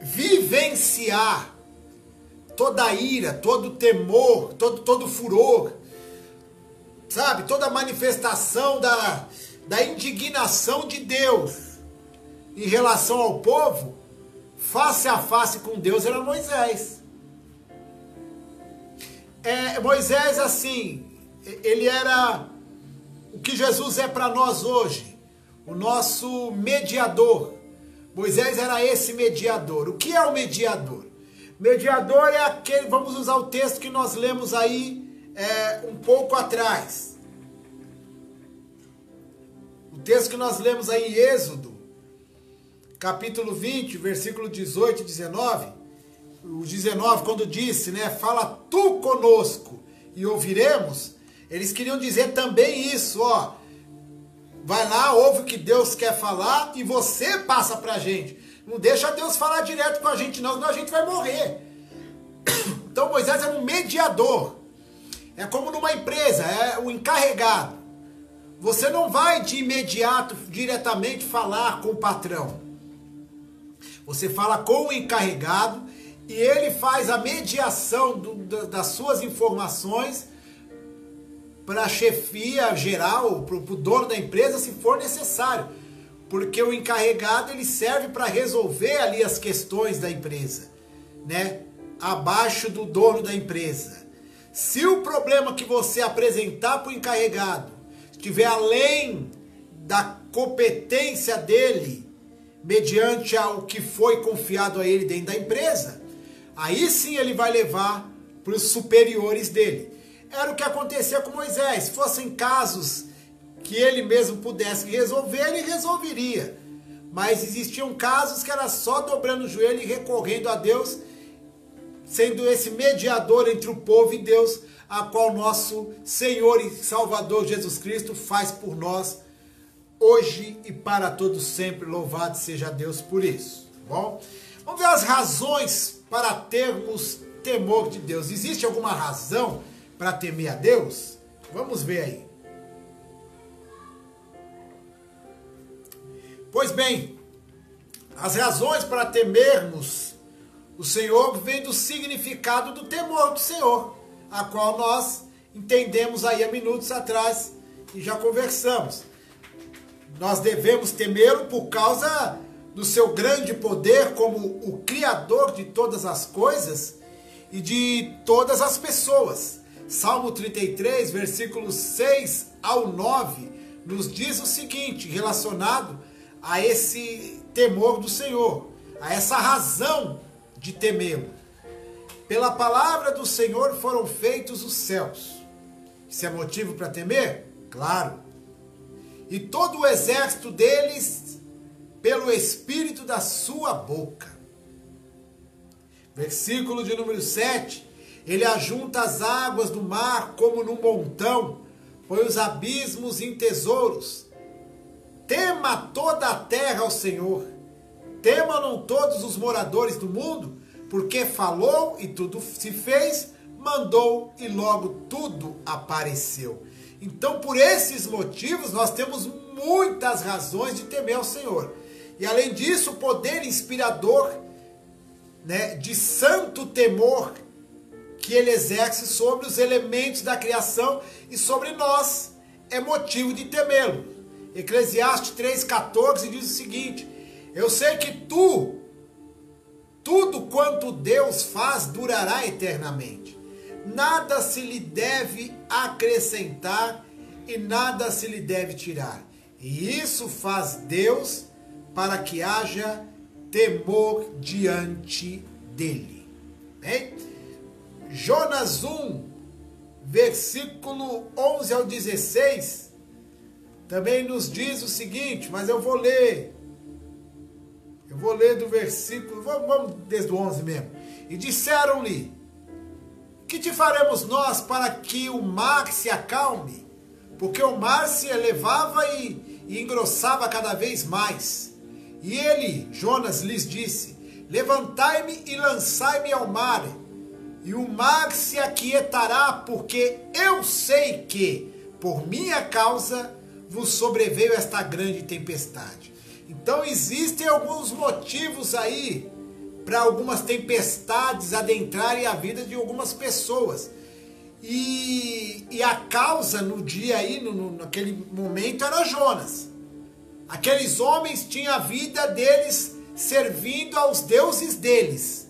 vivenciar toda a ira, todo o temor, todo o furor, sabe? Toda a manifestação da indignação de Deus em relação ao povo, face a face com Deus, era Moisés. Moisés, assim, ele era o que Jesus é para nós hoje, o nosso mediador. Moisés era esse mediador. O que é o mediador? Mediador é aquele, vamos usar o texto que nós lemos aí um pouco atrás. O texto que nós lemos aí em Êxodo, capítulo 20, versículo 18 e 19. O 19, quando disse, né, fala tu conosco e ouviremos, eles queriam dizer também isso, ó. Vai lá, ouve o que Deus quer falar e você passa pra gente. Não deixa Deus falar direto com a gente não, senão a gente vai morrer. Então Moisés era um mediador. É como numa empresa, é o encarregado. Você não vai de imediato, diretamente falar com o patrão. Você fala com o encarregado e ele faz a mediação das suas informações para a chefia geral, para o dono da empresa, se for necessário. Porque o encarregado ele serve para resolver ali as questões da empresa, né? Abaixo do dono da empresa. Se o problema que você apresentar para o encarregado estiver além da competência dele, mediante ao que foi confiado a ele dentro da empresa, aí sim ele vai levar para os superiores dele. Era o que acontecia com Moisés. Se fossem casos que ele mesmo pudesse resolver, ele resolveria. Mas existiam casos que era só dobrando o joelho e recorrendo a Deus, sendo esse mediador entre o povo e Deus, a qual nosso Senhor e Salvador Jesus Cristo faz por nós, hoje e para todos sempre. Louvado seja Deus por isso. Bom, vamos ver as razões para termos temor de Deus. Existe alguma razão para temer a Deus? Vamos ver aí. Pois bem, as razões para temermos o Senhor vêm do significado do temor do Senhor, a qual nós entendemos aí há minutos atrás e já conversamos. Nós devemos temê-lo por causa do seu grande poder como o Criador de todas as coisas e de todas as pessoas. Salmo 33, versículos 6 ao 9, nos diz o seguinte, relacionado a esse temor do Senhor, a essa razão de temê-lo. Pela palavra do Senhor foram feitos os céus. Isso é motivo para temer? Claro. E todo o exército deles pelo espírito da sua boca. Versículo de número 7. Ele ajunta as águas do mar como num montão, põe os abismos em tesouros. Tema toda a terra ao Senhor. Temam todos os moradores do mundo, porque falou e tudo se fez, mandou e logo tudo apareceu. Então, por esses motivos, nós temos muitas razões de temer ao Senhor. E além disso, o poder inspirador, né, de santo temor que ele exerce sobre os elementos da criação e sobre nós é motivo de temê-lo. Eclesiastes 3,14 diz o seguinte: eu sei que tudo quanto Deus faz durará eternamente. Nada se lhe deve acrescentar e nada se lhe deve tirar. E isso faz Deus para que haja temor diante dele. Bem? Jonas 1, versículo 11 ao 16, também nos diz o seguinte, mas eu vou ler do versículo, vamos desde o 11 mesmo. E disseram-lhe: que te faremos nós para que o mar se acalme? Porque o mar se elevava e engrossava cada vez mais. E ele, Jonas, lhes disse: levantai-me e lançai-me ao mar, e o mar se aquietará, porque eu sei que, por minha causa, vos sobreveio esta grande tempestade. Então existem alguns motivos aí para algumas tempestades adentrarem a vida de algumas pessoas. E a causa no dia aí, naquele momento, era Jonas. Aqueles homens tinham a vida deles servindo aos deuses deles.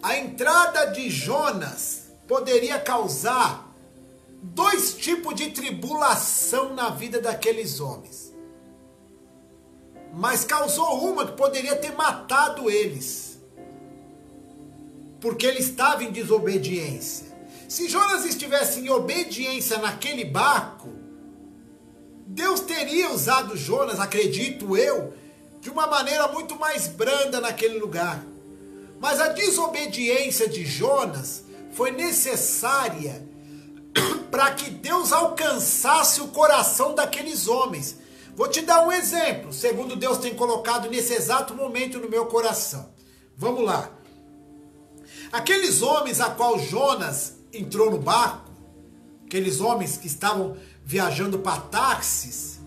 A entrada de Jonas poderia causar dois tipos de tribulação na vida daqueles homens. Mas causou uma que poderia ter matado eles, porque ele estava em desobediência. Se Jonas estivesse em obediência naquele barco, Deus teria usado Jonas, acredito eu, de uma maneira muito mais branda naquele lugar. Mas a desobediência de Jonas foi necessária para que Deus alcançasse o coração daqueles homens. Vou te dar um exemplo, segundo Deus tem colocado nesse exato momento no meu coração. Vamos lá. Aqueles homens a qual Jonas entrou no barco, aqueles homens que estavam viajando para Tarsis,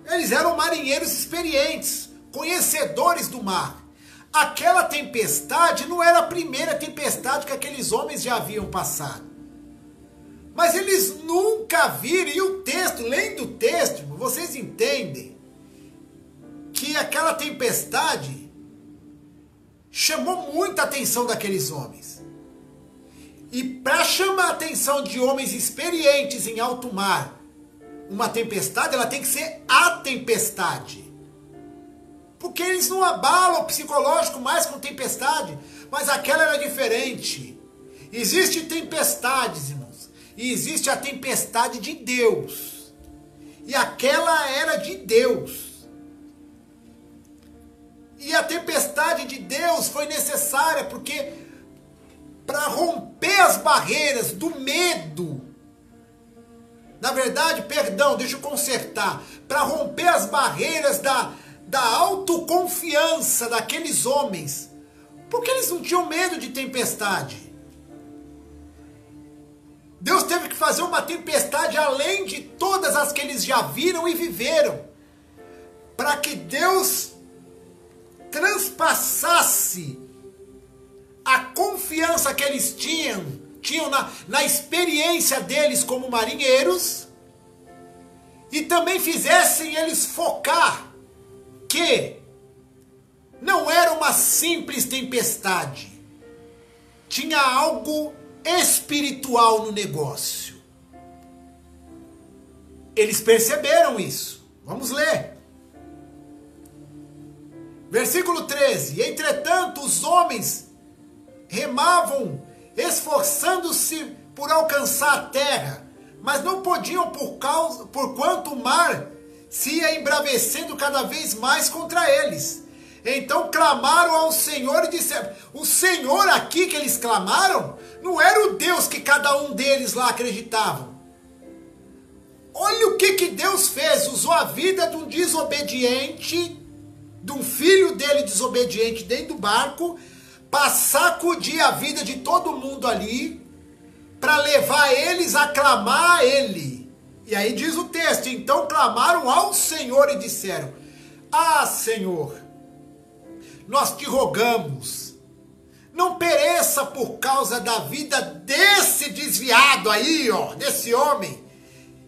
eles eram marinheiros experientes, conhecedores do mar. Aquela tempestade não era a primeira tempestade que aqueles homens já haviam passado. Mas eles nunca viram, e o texto, lendo o texto, vocês entendem que aquela tempestade chamou muita atenção daqueles homens. E para chamar a atenção de homens experientes em alto mar, uma tempestade, ela tem que ser a tempestade. Porque eles não abalam o psicológico mais com tempestade, mas aquela era diferente. Existem tempestades, irmãos, e existe a tempestade de Deus. E aquela era de Deus. E a tempestade de Deus foi necessária porque para romper as barreiras do medo, na verdade, perdão, deixa eu consertar, para romper as barreiras da autoconfiança daqueles homens, porque eles não tinham medo de tempestade. Deus teve que fazer uma tempestade além de todas as que eles já viram e viveram, para que Deus transpassasse a confiança que eles tinham na experiência deles como marinheiros, e também fizessem eles focar que não era uma simples tempestade, tinha algo espiritual no negócio. Eles perceberam isso. Vamos ler. Versículo 13. Entretanto, os homens remavam, esforçando-se por alcançar a terra, mas não podiam porquanto o mar se ia embravecendo cada vez mais contra eles. Então clamaram ao Senhor e disseram, o Senhor aqui que eles clamaram, não era o Deus que cada um deles lá acreditavam. Olha o que Deus fez, usou a vida de um desobediente, de um filho dele desobediente dentro do barco, para sacudir a vida de todo mundo ali, para levar eles a clamar a ele. E aí diz o texto, então clamaram ao Senhor e disseram, ah, Senhor, nós te rogamos, não pereça por causa da vida desse desviado aí, ó, desse homem,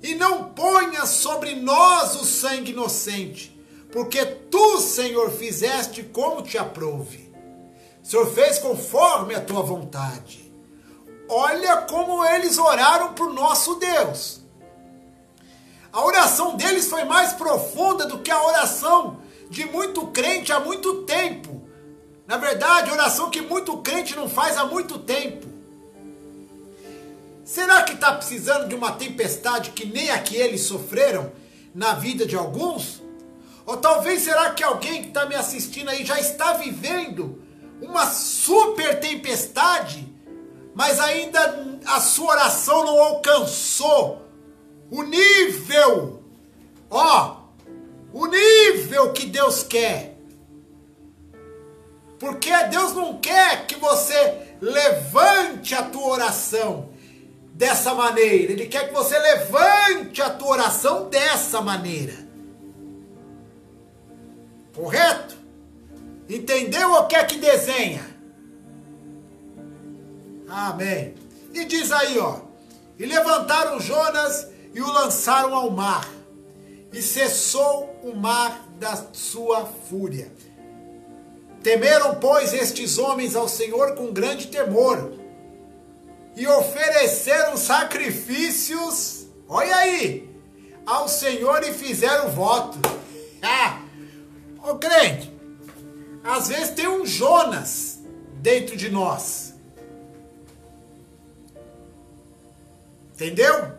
e não ponha sobre nós o sangue inocente, porque tu, Senhor, fizeste como te aprouve. O Senhor fez conforme a tua vontade. Olha como eles oraram para o nosso Deus. A oração deles foi mais profunda do que a oração de muito crente há muito tempo. Na verdade, oração que muito crente não faz há muito tempo. Será que está precisando de uma tempestade que nem a que eles sofreram na vida de alguns? Ou talvez será que alguém que está me assistindo aí já está vivendo uma super tempestade, mas ainda a sua oração não alcançou o nível, o nível que Deus quer. Porque Deus não quer que você levante a tua oração dessa maneira. Ele quer que você levante a tua oração dessa maneira. Correto? Entendeu o que é que desenha? Amém. E diz aí, ó. E levantaram Jonas e o lançaram ao mar. E cessou o mar da sua fúria. Temeram, pois, estes homens ao Senhor com grande temor. E ofereceram sacrifícios, olha aí, ao Senhor e fizeram voto. Ô crente, às vezes tem um Jonas dentro de nós. Entendeu?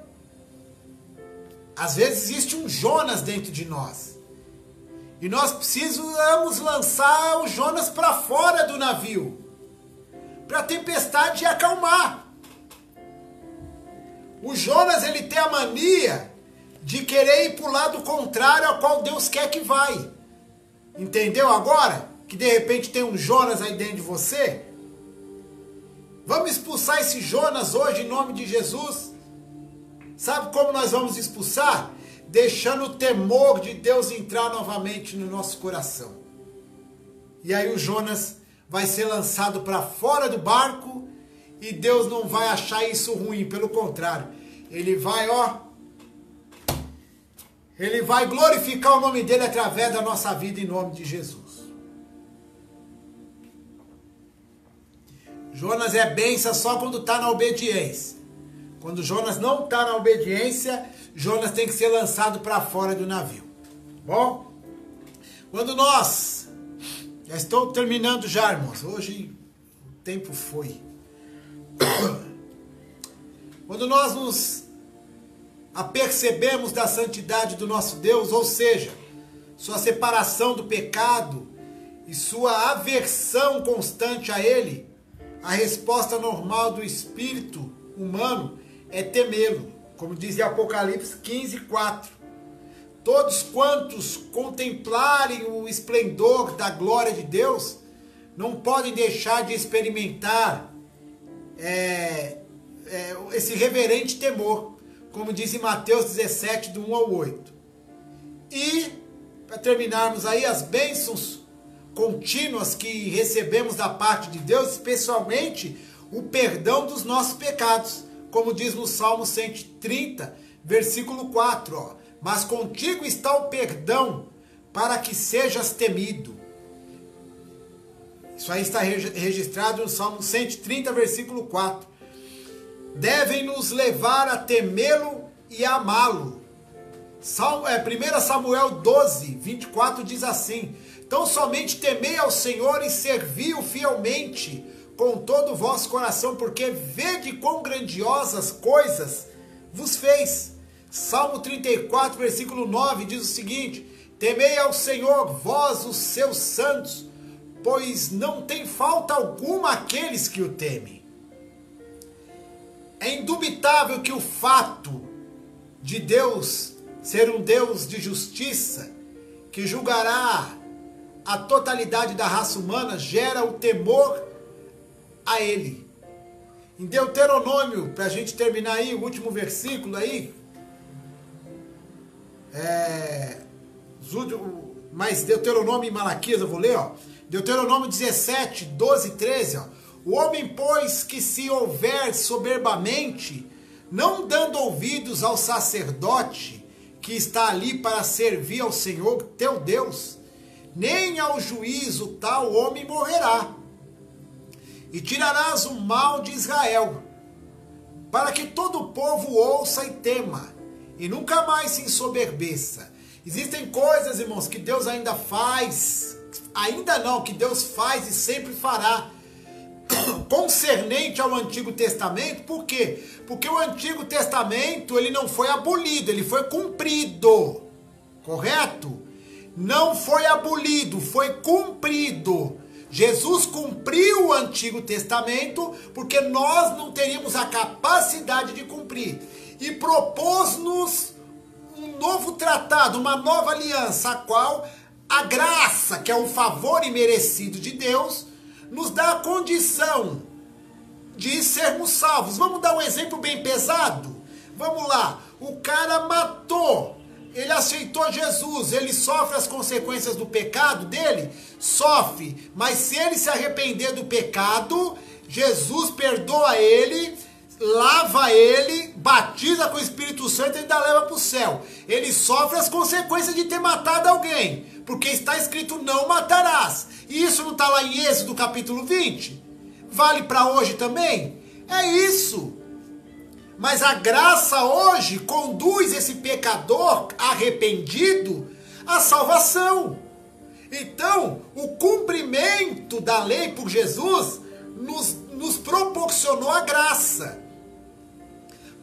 Às vezes existe um Jonas dentro de nós. E nós precisamos lançar o Jonas para fora do navio, para a tempestade acalmar. O Jonas, ele tem a mania de querer ir para o lado contrário ao qual Deus quer que vai. Entendeu agora? Que de repente tem um Jonas aí dentro de você? Vamos expulsar esse Jonas hoje em nome de Jesus. Sabe como nós vamos expulsar? Deixando o temor de Deus entrar novamente no nosso coração. E aí o Jonas vai ser lançado para fora do barco e Deus não vai achar isso ruim, pelo contrário. Ele vai, ele vai glorificar o nome dele através da nossa vida em nome de Jesus. Jonas é bênção só quando está na obediência. Quando Jonas não está na obediência, Jonas tem que ser lançado para fora do navio. Bom? Quando nós... Já estou terminando já, irmãos. Hoje o tempo foi. Quando nós nos apercebemos da santidade do nosso Deus, ou seja, sua separação do pecado e sua aversão constante a Ele, a resposta normal do espírito humano é temê-lo, como diz em Apocalipse 15:4. Todos quantos contemplarem o esplendor da glória de Deus não podem deixar de experimentar esse reverente temor, como diz em Mateus 17, do 1 ao 8. E, para terminarmos aí, as bênçãos contínuas que recebemos da parte de Deus, especialmente o perdão dos nossos pecados, como diz no Salmo 130, versículo 4, ó. Mas contigo está o perdão, para que sejas temido. Isso aí está registrado no Salmo 130, versículo 4. Devem nos levar a temê-lo e a amá-lo. 1 Samuel 12, 24 diz assim: então somente temei ao Senhor e servi-o fielmente com todo o vosso coração, porque vede quão grandiosas coisas vos fez. Salmo 34, versículo 9 diz o seguinte: temei ao Senhor, vós os seus santos, pois não tem falta alguma aqueles que o temem. É indubitável que o fato de Deus ser um Deus de justiça, que julgará a totalidade da raça humana, gera o temor a Ele. Em Deuteronômio, para a gente terminar aí, o último versículo aí, mas Deuteronômio e Malaquias eu vou ler, ó. Deuteronômio 17, 12 e 13, ó. O homem, pois, que se houver soberbamente, não dando ouvidos ao sacerdote que está ali para servir ao Senhor teu Deus, nem ao juízo tal homem morrerá. E tirarás o mal de Israel, para que todo o povo ouça e tema, e nunca mais se ensoberbeça. Existem coisas, irmãos, que Deus ainda faz, que Deus faz e sempre fará, concernente ao Antigo Testamento. Por quê? Porque o Antigo Testamento, ele não foi abolido, ele foi cumprido, correto? Não foi abolido, foi cumprido. Jesus cumpriu o Antigo Testamento porque nós não teríamos a capacidade de cumprir. E propôs-nos um novo tratado, uma nova aliança, a qual a graça, que é o favor imerecido de Deus, nos dá a condição de sermos salvos. Vamos dar um exemplo bem pesado? Vamos lá. O cara matou, ele aceitou Jesus, ele sofre as consequências do pecado dele? Sofre. Mas se ele se arrepender do pecado, Jesus perdoa ele, lava ele, batiza com o Espírito Santo e ainda leva para o céu. Ele sofre as consequências de ter matado alguém, porque está escrito: não matarás. E isso não está lá em Êxodo capítulo 20? Vale para hoje também? É isso. Mas a graça hoje conduz esse pecador arrependido à salvação. Então, o cumprimento da lei por Jesus nos proporcionou a graça,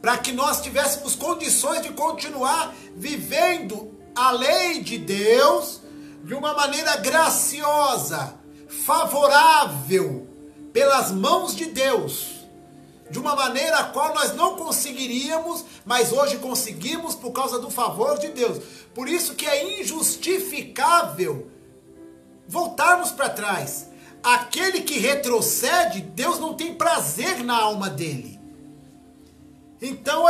para que nós tivéssemos condições de continuar vivendo a lei de Deus de uma maneira graciosa, favorável, pelas mãos de Deus, de uma maneira a qual nós não conseguiríamos, mas hoje conseguimos por causa do favor de Deus. Por isso que é injustificável voltarmos para trás. Aquele que retrocede, Deus não tem prazer na alma dele. Então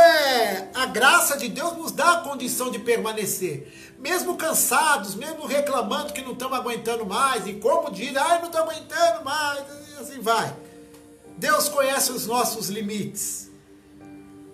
a graça de Deus nos dá a condição de permanecer. Mesmo cansados, mesmo reclamando que não estamos aguentando mais, e como diz, não estou aguentando mais, assim vai. Deus conhece os nossos limites.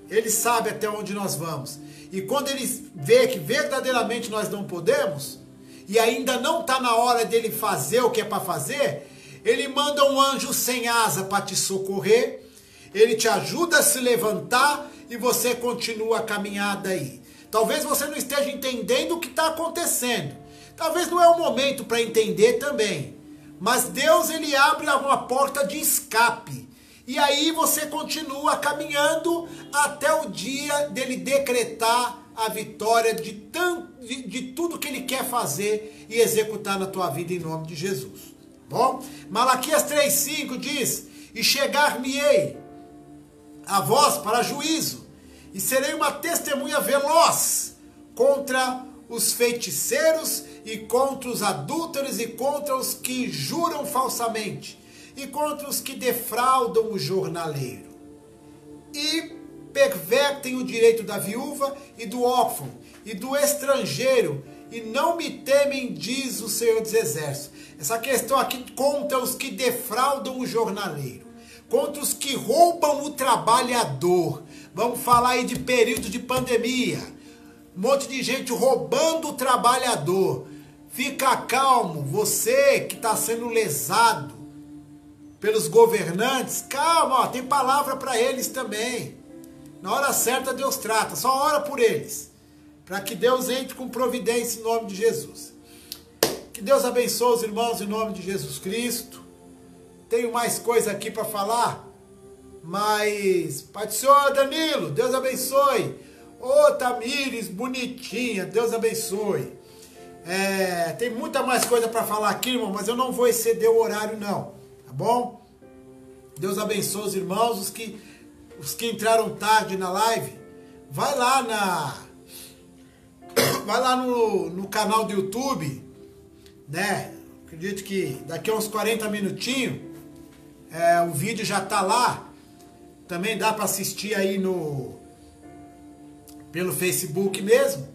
Ele sabe até onde nós vamos. E quando Ele vê que verdadeiramente nós não podemos, e ainda não está na hora dele fazer o que é para fazer, Ele manda um anjo sem asa para te socorrer, ele te ajuda a se levantar e você continua a caminhada aí. Talvez você não esteja entendendo o que está acontecendo. Talvez não é o momento para entender também. Mas Deus, ele abre uma porta de escape. E aí você continua caminhando até o dia dele decretar a vitória de tudo que ele quer fazer e executar na tua vida em nome de Jesus. Bom? Malaquias 3,5 diz: e chegar-me-ei a vós para juízo, e serei uma testemunha veloz contra os feiticeiros e contra os adúlteros e contra os que juram falsamente e contra os que defraudam o jornaleiro e pervertem o direito da viúva e do órfão e do estrangeiro e não me temem, diz o Senhor dos Exércitos. Essa questão aqui contra os que defraudam o jornaleiro, contra os que roubam o trabalhador. Vamos falar aí de período de pandemia. Um monte de gente roubando o trabalhador. Fica calmo, você que está sendo lesado pelos governantes, calma, ó, tem palavra para eles também. Na hora certa Deus trata, só ora por eles, para que Deus entre com providência em nome de Jesus. Que Deus abençoe os irmãos em nome de Jesus Cristo. Tenho mais coisa aqui para falar, mas Pai do Senhor, Danilo, Deus abençoe. Ô Tamires, bonitinha, Deus abençoe. Tem muita mais coisa para falar aqui, irmão, mas eu não vou exceder o horário não, tá bom? Deus abençoe os irmãos, os que entraram tarde na live. Vai lá no canal do YouTube, né? Acredito que daqui a uns 40 minutinhos o vídeo já tá lá. Também dá para assistir aí pelo Facebook mesmo,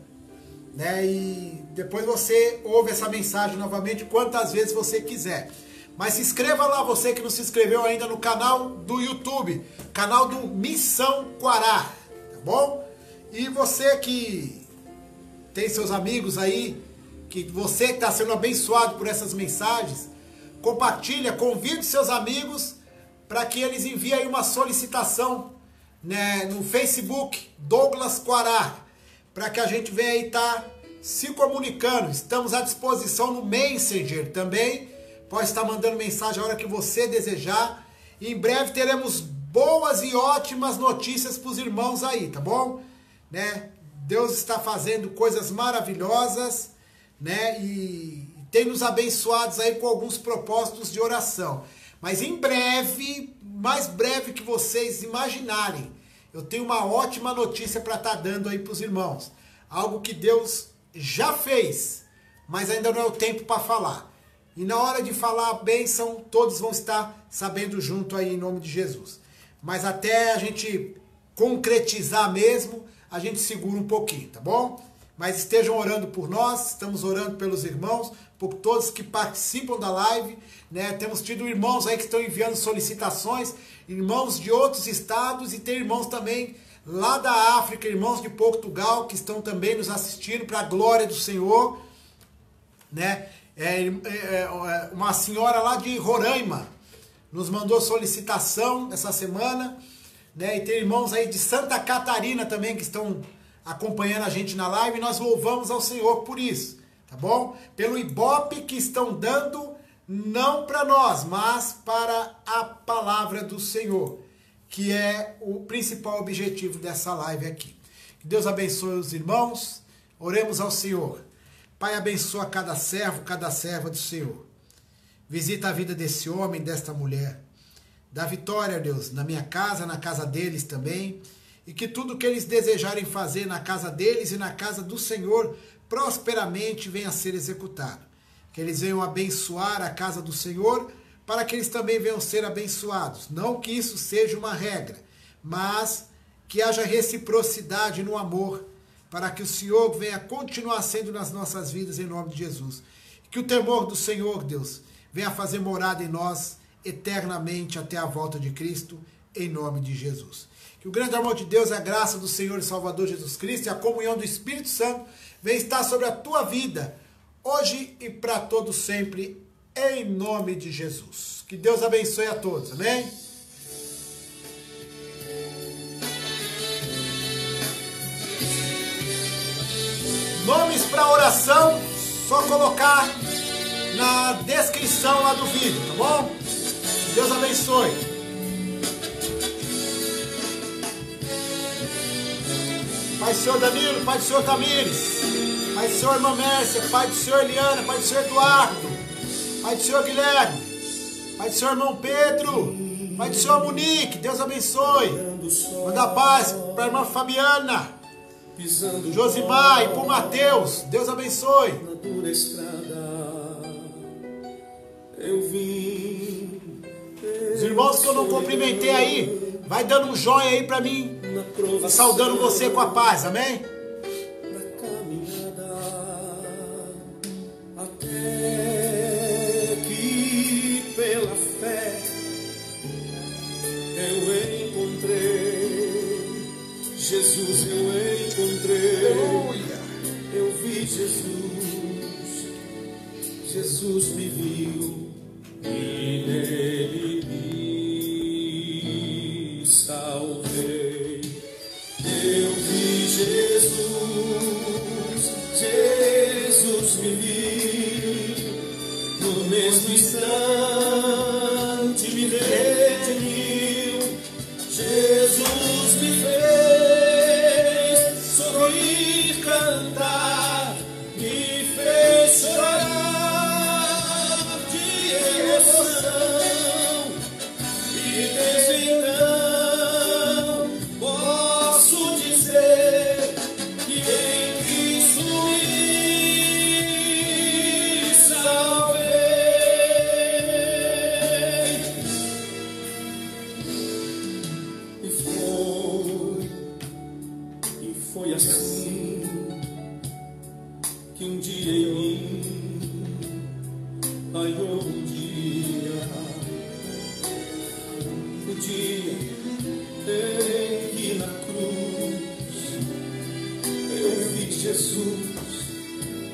né? E depois você ouve essa mensagem novamente quantas vezes você quiser. Mas se inscreva lá, você que não se inscreveu ainda no canal do YouTube, canal do Missão Quará, tá bom? E você que tem seus amigos aí, que você está sendo abençoado por essas mensagens, compartilha, convide seus amigos para que eles enviem aí uma solicitação, né, no Facebook, Douglas Quará, para que a gente venha aí estar se comunicando. Estamos à disposição no Messenger também, pode estar mandando mensagem a hora que você desejar. E em breve teremos boas e ótimas notícias para os irmãos aí, tá bom? Né? Deus está fazendo coisas maravilhosas, né? E tem nos abençoados aí com alguns propósitos de oração. Mas em breve, mais breve que vocês imaginarem, eu tenho uma ótima notícia para estar dando aí para os irmãos. Algo que Deus já fez, mas ainda não é o tempo para falar. E na hora de falar a bênção, todos vão estar sabendo junto aí em nome de Jesus. Mas até a gente concretizar mesmo, a gente segura um pouquinho, tá bom? Mas estejam orando por nós, estamos orando pelos irmãos, por todos que participam da live, né? Temos tido irmãos aí que estão enviando solicitações, irmãos de outros estados, e tem irmãos também lá da África, irmãos de Portugal, que estão também nos assistindo para a glória do Senhor, né? Uma senhora lá de Roraima nos mandou solicitação essa semana, né? E tem irmãos aí de Santa Catarina também que estão acompanhando a gente na live, e nós louvamos ao Senhor por isso, tá bom? Pelo ibope que estão dando, não para nós, mas para a palavra do Senhor, que é o principal objetivo dessa live aqui. Que Deus abençoe os irmãos, oremos ao Senhor. Pai, abençoa cada servo, cada serva do Senhor. Visita a vida desse homem, desta mulher. Dá vitória, Deus, na minha casa, na casa deles também. E que tudo que eles desejarem fazer na casa deles e na casa do Senhor, prosperamente venha a ser executado. Que eles venham abençoar a casa do Senhor, para que eles também venham ser abençoados. Não que isso seja uma regra, mas que haja reciprocidade no amor, para que o Senhor venha continuar sendo nas nossas vidas, em nome de Jesus. Que o temor do Senhor, Deus, venha fazer morada em nós eternamente até a volta de Cristo, em nome de Jesus. Que o grande amor de Deus, a graça do Senhor e Salvador Jesus Cristo e a comunhão do Espírito Santo venha estar sobre a tua vida, hoje e para todo sempre, em nome de Jesus. Que Deus abençoe a todos, amém? Nomes para oração, só colocar na descrição lá do vídeo, tá bom? Deus abençoe. Pai do Senhor Danilo, Pai do Senhor Tamires, Pai do Senhor Irmã Mércia, Pai do Senhor Eliana, Pai do Senhor Eduardo, Pai do Senhor Guilherme, Pai do Senhor Irmão Pedro, Pai do Senhor Monique, Deus abençoe. Manda paz para a irmã Fabiana, Josimar e para o Mateus, Deus abençoe. Os irmãos que eu não cumprimentei aí, vai dando um joinha aí para mim, saudando você com a paz, amém? Até que pela fé eu encontrei Jesus, eu encontrei, Aleluia. Eu vi Jesus me viu e nele me salvei. Eu vi Jesus me viu, no mesmo instante me redimiu. Jesus me fez sorrir, cantar, me fez chorar de emoção, e desde então posso dizer que em Cristo me salvei. E foi assim que um dia em mim raiou o dia em que na cruz eu vi Jesus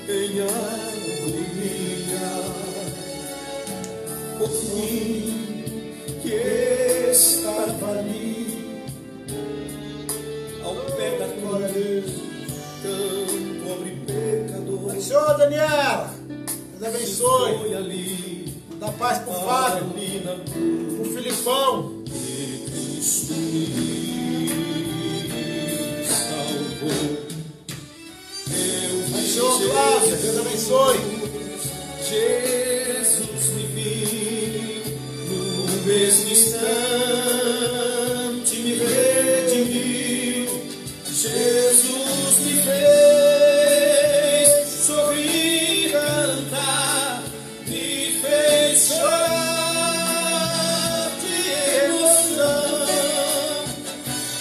em agonia por mim que estava ali ao pé da cruz, tão pobre pecador. Senhor Daniela, Deus abençoe. Foi ali, Dá paz pro Fábio, ali na cruz, pro Filipão. que Cristo me salvou. Eu vi Senhor Flávia, Deus abençoe. Jesus me viu, no mesmo instante me redimiu. Jesus me fez sorrir, cantar, me fez chorar de emoção,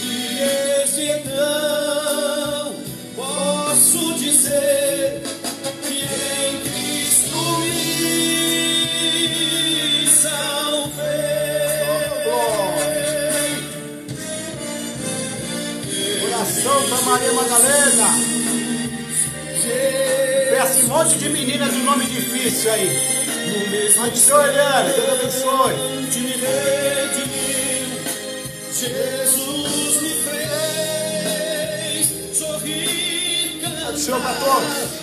e desde então posso dizer que em Cristo me salvei. Oração para Maria Madalena. Peça um monte de meninas de nome difícil aí. Pai do Senhor Eliana, Deus abençoe. Me redimiu, Jesus me fez sorrir, Pai do Senhor para todos.